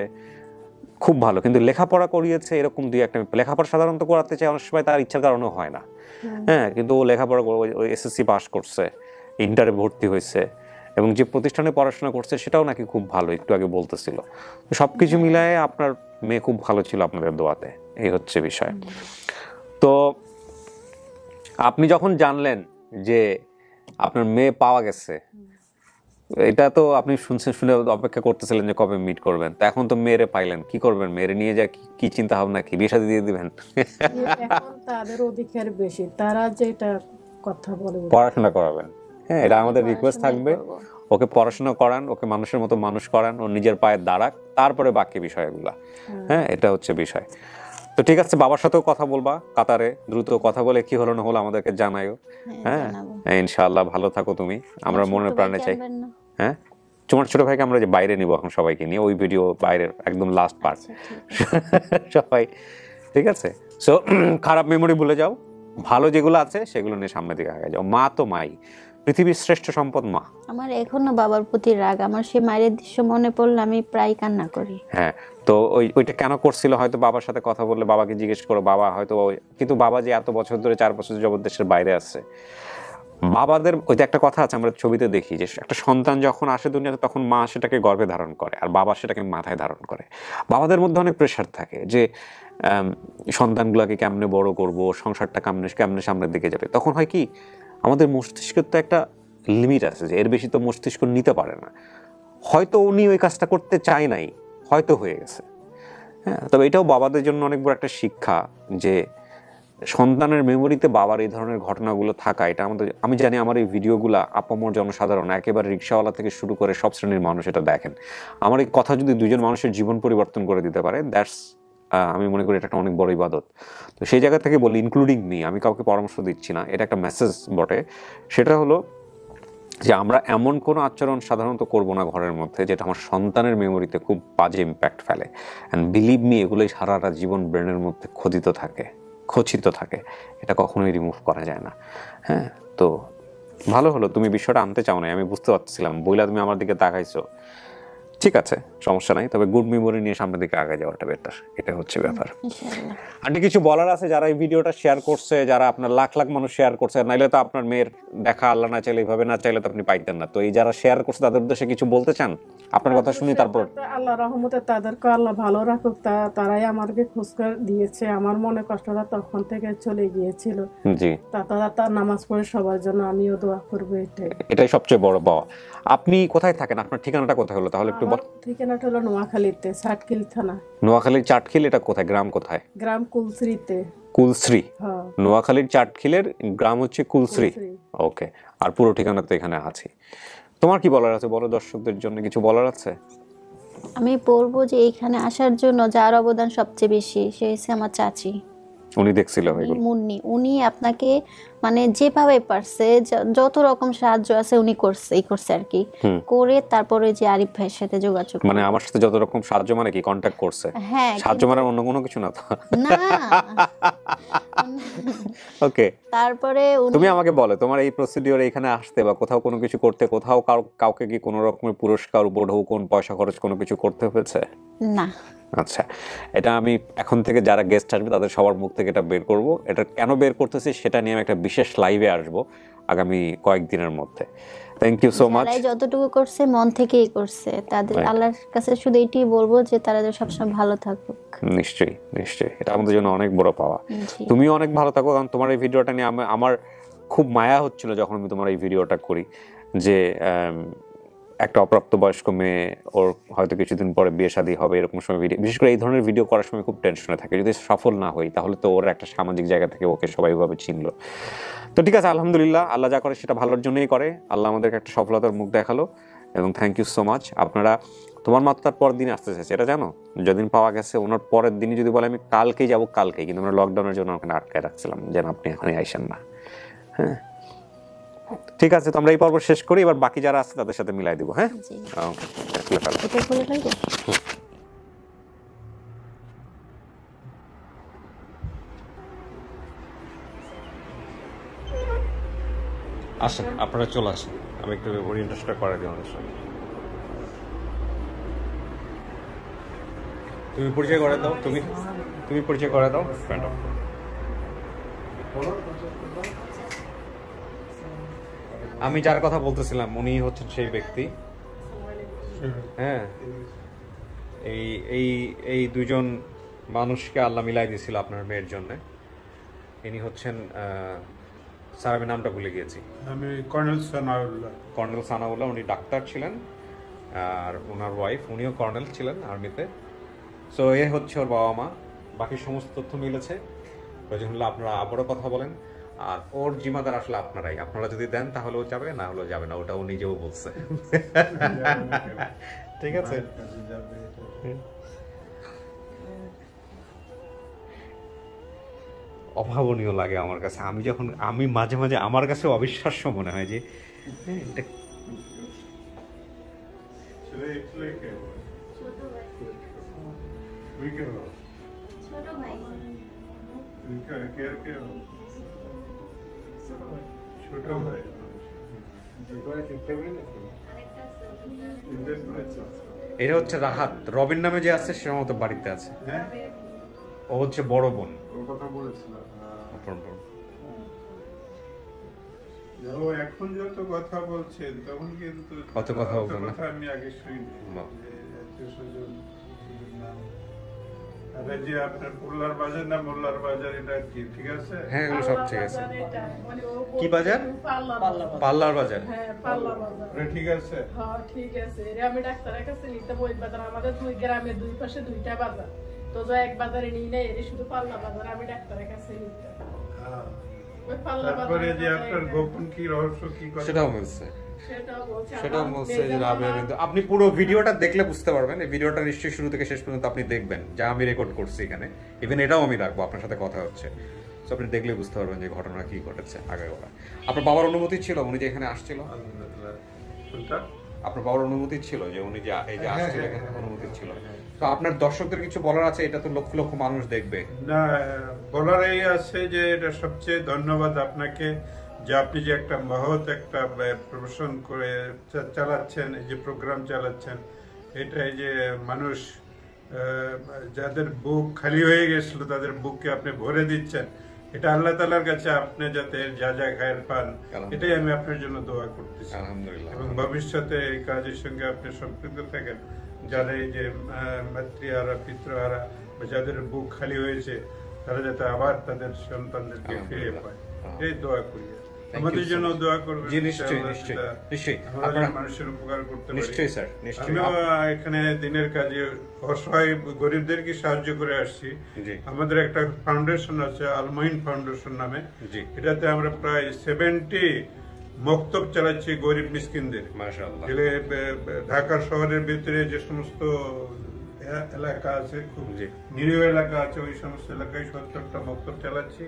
খুব ভালো, কিন্তু লেখাপড়া করিয়েছে এরকম 2-1টা। লেখাপড়া সাধারণত করাতে চাই, অনেক সময় তার ইচ্ছার কারণেও হয় না। হ্যাঁ, কিন্তু ও লেখাপড়া এসএসসি পাস করছে, ইন্টারে ভর্তি হয়েছে, এবং যে প্রতিষ্ঠানে পড়াশোনা করছে সেটাও নাকি খুব ভালো, একটু আগে বলতেছিল। সবকিছু মিলায়ে আপনার মেয়ে খুব ভালো ছিল আপনাদের দোয়াতে, এই হচ্ছে বিষয়। তো আপনি যখন জানলেন যে আপনার মেয়ে পাওয়া গেছে, এটা তো আপনি শুনে অপেক্ষা করতেছিলেন যে কবে মিট করবেন। তা এখন তো মেয়েরে পাইলেন, কি করবেন? মেয়েরে নিয়ে যা কি চিন্তা ভাবনা, কি বিয়ে শাদী দিয়ে দিবেন? এখন তাদের অধিকার বেশি, তারা যেটা কথা বলে পড়াশোনা করাবেন। হ্যাঁ, এটা আমাদের রিকোয়েস্ট থাকবে, ওকে পড়াশোনা করান, ওকে মানুষের মতো মানুষ করান, ও নিজের পায়ে দাঁড়াক, তারপরে বাকি বিষয়গুলা। হ্যাঁ, এটা হচ্ছে বিষয়। তো ঠিক আছে, বাবার সাথেও কথা বলবা কাতারে, দ্রুত কথা বলে কি হলো না হলো আমাদেরকে জানাইও। হ্যাঁ, ইনশাআল্লাহ। ভালো থাকো তুমি, আমরা মনে প্রাণে চাই। হ্যাঁ, তোমার ছোট ভাইকে আমরা যে বাইরে নিব এখন সবাইকে নিয়ে, ওই ভিডিও বাইরের একদম লাস্ট পার্ট সবাই, ঠিক আছে? সো খারাপ মেমোরি ভুলে যাও, ভালো যেগুলো আছে সেগুলো নিয়ে সামনের দিকে আগে যাও। মা তো মাই, পৃথিবীর শ্রেষ্ঠ সম্পদ মা। আমার এখনো বাবার প্রতি রাগ, আমার সেই মায়ের দৃশ্য মনে পড়লে আমি প্রায় কান্না করি। হ্যাঁ, তো ওইটা কেন করছিল, হয়তো বাবার সাথে কথা বললে, বাবাকে জিজ্ঞেস করো, বাবা হয়তো। কিন্তু বাবা যে এত বছর ধরে 4 বছর যাবত দেশের বাইরে আছে, বাবাদের ওইটা একটা কথা আছে, আমরা ছবিতে দেখি যে একটা সন্তান যখন আসে দুনিয়াতে, তখন মা সেটাকে গর্ভে ধারণ করে আর বাবা সেটাকে মাথায় ধারণ করে। বাবাদের মধ্যে অনেক প্রেশার থাকে যে সন্তানগুলোকে কেমনে বড় করব, সংসারটা কেমনে সামনের দিকে যাবে। তখন হয় কি, আমাদের মস্তিষ্কের তো একটা লিমিট আছে, যে এর বেশি তো মস্তিষ্ক নিতে পারে না। হয়তো উনি ওই কাজটা করতে চায় নাই, হয়তো হয়ে গেছে। হ্যাঁ, তবে এটাও বাবাদের জন্য অনেক বড় একটা শিক্ষা, যে সন্তানের মেমোরিতে বাবার এই ধরনের ঘটনাগুলো থাকা, এটা আমাদের, আমি জানি আমার এই ভিডিওগুলো আপামর জনসাধারণ একেবারে রিক্সাওয়ালা থেকে শুরু করে সব শ্রেণীর মানুষ এটা দেখেন। আমার এই কথা যদি দুজন মানুষের জীবন পরিবর্তন করে দিতে পারে, দ্যাটস আমি মনে করি এটা একটা অনেক বড় ইবাদত। তো সেই জায়গা থেকে বলি, ইনক্লুডিং মি, আমি কাউকে পরামর্শ দিচ্ছি না, এটা একটা মেসেজ বটে। সেটা হলো যে আমরা এমন কোনো আচরণ সাধারণত করব না ঘরের মধ্যে যেটা আমার সন্তানের মেমোরিতে খুব বাজে ইম্প্যাক্ট ফেলে। অ্যান্ড বিলিভ মি, এগুলোই সারাটা জীবন ব্রেনের মধ্যে খচিত থাকে, এটা কখনোই রিমুভ করা যায় না। হ্যাঁ, তো ভালো হলো তুমি বিষয়টা আনতে চাও না, আমি বুঝতে পারছিলাম, বইলা তুমি আমার দিকে তাকাইছো, ঠিক আছে, সমস্যা নাই, তবে গুড মেমোরি নিয়ে সামনের দিকে আগে যাওয়াটা বেটার, এটা হচ্ছে ব্যাপার। আন্টি কিছু বলার আছে যারা এই ভিডিওটা শেয়ার করছে, যারা আপনার লাখ লাখ মানুষ শেয়ার করছে, নাইলে তো আপনার মেয়ের দেখা আল্লাহ না চাইলে, এইভাবে না চাইলে তো আপনি পাইতেন না, তো এই যারা শেয়ার করছে তাদের উদ্দেশ্যে কিছু বলতে চান? আপনার কথা শুনি তারপর। আল্লাহ রহমতে তাদেরকে আল্লাহ ভালো রাখুক, তারাই আমাকে খোঁজখবর দিয়েছে, আমার মনে কষ্টটা তখন থেকে চলে গিয়েছিল। জি, তার নামাজ পড়ে সবার জন্য আমিও দোয়া করবো, এটাই সবচেয়ে বড় পাওয়া। আপনি কোথায় থাকেন, আপনার ঠিকানাটা কোথায় হলো তাহলে একটু বল। ঠিকানাটা হলো নোয়াখালীতে, চাটখিল থানা। নোয়াখালীর চাটখিল, এটা কোথায়, গ্রাম কোথায়? গ্রাম কুলশ্রীতে। কুলশ্রী, নোয়াখালীর চাটখিলের গ্রাম হচ্ছে কুলশ্রী। ওকে, আর পুরো ঠিকানা তো এখানে আছে। তোমার কি বলার আছে বলো, দর্শকদের জন্য কিছু বলার আছে? আমি বলবো যে এইখানে আসার জন্য যার অবদান সবচেয়ে বেশি সে হচ্ছে আমার চাচি। উনি দেখছিল মুন্নি, উনি আপনাকে মানে যেভাবে পারছে, যত রকম সাহায্য আছে উনি করছে আর কি, করে তারপরে যে আরিফ ভাইয়ের সাথে যোগাযোগ, মানে আমার সাথে যত রকম সাহায্য মানে কি কন্টাক্ট করছে? হ্যাঁ, সাহায্য মানে অন্য কোনো কিছু না তো? না। ওকে, তারপরে তুমি আমাকে বলো, তোমার এই প্রসিডিওর এখানে আসতে বা কোথাও কোনো কিছু করতে, কোথাও কাউকে কি কোনো রকমের পুরস্কার, উপঢৌকন, পয়সা খরচ কোনো কিছু করতে হয়েছে? না। আচ্ছা, এটা আমি এখন থেকে যারা গেস্ট আসবে তাদের সবার মুখ থেকে এটা বের করব। এটা কেন বের করতেছি সেটা নিয়ে আমি একটা বিশেষ লাইভে আসবো আগামী কয়েকদিনের মধ্যে। Thank you so much. যতটুকু করছে মন থেকেই করছে, তাদের আল্লাহর কাছে শুধু এইটাই বলবো যে তারা সবসময় ভালো থাকুক। নিশ্চয়ই, এটা আমাদের জন্য অনেক বড় পাওয়া। তুমিও অনেক ভালো থাকো, কারণ তোমার এই ভিডিওটা নিয়ে আমার খুব মায়া হচ্ছিল যখন আমি তোমার এই ভিডিওটা করি, যে একটা অপ্রাপ্তবয়স্ক মেয়ে, ওর হয়তো কিছুদিন পরে বিয়ে শাদী হবে, এরকম সময় ভিডিও, বিশেষ করে এই ধরনের ভিডিও করার সময় খুব টেনশনে থাকে, যদি সফল না হই তাহলে তো ওর একটা সামাজিক জায়গা থেকে ওকে সবাই ওইভাবে চিনলো। তো ঠিক আছে, আলহামদুলিল্লাহ, আল্লাহ যা করে সেটা ভালোর জন্যই করে। আল্লাহ আমাদেরকে একটা সফলতার মুখ দেখালো এবং থ্যাংক ইউ সো মাচ। আপনারা, তোমার মাত্র তার পরের দিনে আসতে চাইছে, এটা জানো, যেদিন পাওয়া গেছে ওনার পরের দিনই যদি বলে আমি কালকেই যাবো, কালকেই, কিন্তু আমরা লকডাউনের জন্য ওখানে আটকায় রাখছিলাম যেন আপনি এখানে আইসেন না। হ্যাঁ, ঠিক আছে, তো আমরা এই পর্ব শেষ করি, এবার বাকি যারা আছে তাদের সাথে মিলাই দিব। হ্যাঁ, আসেন, আপনারা চলে আসেন, আমি একটু ওরিয়েন্টেশনটা করে দিই আমাদের সঙ্গে। তুমি পরিচয় করে দাও, তুমি পরিচয় করে দাও। আমি যার কথা বলতেছিলাম উনি হচ্ছেন সেই ব্যক্তি। হ্যাঁ, এই দুজন মানুষকে আল্লাহ মিলাই দিয়েছিল আপনার মেয়ের জন্য। ইনি হচ্ছেন স্যার, আমি নামটা ভুলে গিয়েছি। আমি কর্নেল সানাউল্লাহ। উনি ডাক্তার ছিলেন, আর ওনার ওয়াইফ, উনিও কর্নেল ছিলেন আর্মিতে। সো এ হচ্ছে ওর বাবা মা, বাকি সমস্ত তথ্য মিলেছে। প্রয়োজন হলে আপনারা আবারও কথা বলেন, আর ওর জিম্মাদার আসলে আপনারাই, আপনারা যদি দেন তাহলে ও যাবে, না হলেও যাবে না, ওটা ও নিজেও বলছে। ঠিক আছে, অভাবনীয় লাগে আমার কাছে, আমি মাঝে মাঝে আমার কাছে অবিশ্বাস্য মনে হয় যে এটা হচ্ছে রাহাত, রবিন নামে যে আছে সে মতো বাড়িতে আছে। ও হচ্ছে বড় বোন। এখন যত কথা বলছেন তখন কিন্তু কত কথা বলবেন না, আমি আগে শুনি। আরে যে আপনার পুল্লার বাজার না মোল্লার বাজার, এটা কি ঠিক আছে? হ্যাঁ, এগুলো সব ঠিক আছে। কি বাজার? পাল্লার বাজার। হ্যাঁ, পাল্লার বাজার। ঠিক আছে, হ্যাঁ ঠিক আছে। আমি ডাক্তারের কাছে নিতে বই বাজার, আমাদের দুই গ্রামে দুই পাশে দুইটা বাজার, তো যে এক বাজারে নিয়ে নেই, এর শুধু পাল্লা বাজার, আমি ডাক্তারের কাছে নিতাম। ওই পাল্লা তারপরে বাজারে যে আপনার গোপন কি রহস্য কি কথা সেটাও বলছে, সেটাও বলছে সেটাও আমার বলছে যে মেজো রাবেয়া মামা- বিনতে। আপনি পুরো ভিডিওটা দেখলে বুঝতে পারবেন, এই ভিডিওটা নিশ্চয়ই শুরু থেকে শেষ পর্যন্ত আপনি দেখবেন, যা আমি রেকর্ড করছি এখানে, ইভেন এটাও আমি রাখবো, আপনার সাথে কথা হচ্ছে, তো আপনি দেখলে বুঝতে পারবেন যে ঘটনা কি ঘটেছে আগে ওরা। আপনার বাবার অনুমতি ছিল উনি যে এখানে আসছিল? আলহামদুলিল্লাহ। কোনটা? আপনার বাবার অনুমতি ছিল যে উনি যে এই যে আসছিল এখানে, অনুমতি ছিল? তো আপনার দর্শকদের কিছু বলার আছে, এটা তো লক্ষ লক্ষ মানুষ দেখবে। না, বলার এই আছে যে এটা সবচেয়ে ধন্যবাদ আপনাকে যে আপনি যে একটা মহৎ একটা প্রফেশন করে চালাচ্ছেন, এই যে প্রোগ্রাম চালাচ্ছেন, এটা এই যে মানুষ যাদের বুক খালি হয়ে গেছিল তাদের বুককে আপনি ভরে দিচ্ছেন, এটা আল্লাহ তাআলার কাছে আপনি যাতে যা যা খায়ের পান, এটাই আমি আপনার জন্য দোয়া করতেছি। আলহামদুলিল্লাহ। এবং ভবিষ্যতে এই কাজের সঙ্গে আপনি সম্পৃক্ত থাকেন, যারা এই যে মাতৃহারা পিতৃহারা বা যাদের বুক খালি হয়েছে তারা যাতে আবার তাদের সন্তানদেরকে ফিরে পায়, এই দোয়া করি। আমাদের জন্য দোয়া করবেন। জি নিশ্চয়ই নিশ্চয়ই নিশ্চয়ই, আমরা মানুষের উপকার করতে পারি। নিশ্চয়ই স্যার, নিশ্চয়ই। আমিও এখানে দিনের কাজে অসহায় গরিবদেরকে সাহায্য করে আসছি। আমাদের একটা ফাউন্ডেশন আছে, আলমাইন ফাউন্ডেশন নামে, এটাতে আমরা প্রায় 70 মক্তব চালাচ্ছি গরিব মিসকিনদের। মাশাআল্লাহ। ঢাকা শহরের ভিতরে যে সমস্ত এলাকা আছে, খুব নিরীহ এলাকা আছে, ওই সমস্ত এলাকায় 70টা মক্তব চালাচ্ছি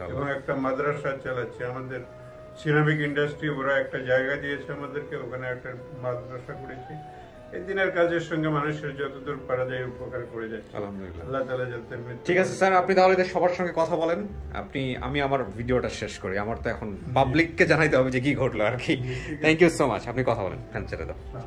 এবং একটা মাদ্রাসা চালাচ্ছি। আমাদের সিরামিক ইন্ডাস্ট্রি ওরা একটা জায়গা দিয়েছে আমাদেরকে, ওখানে একটা মাদ্রাসা করেছি। এই দিনের কাজের সঙ্গে মানুষের যতদূর পারা যায় উপকার করে যাচ্ছে। আলহামদুলিল্লাহ। আল্লাহ তাআলা যাতে। ঠিক আছে স্যার, আপনি তাহলে এদের সবার সঙ্গে কথা বলেন। আমি আমার ভিডিওটা শেষ করি, আমার তো এখন পাবলিককে জানাইতে হবে যে কি ঘটলো আর কি। থ্যাংক ইউ সো মাচ, আপনি কথা বলেন, ফ্যান ছেড়ে দাও।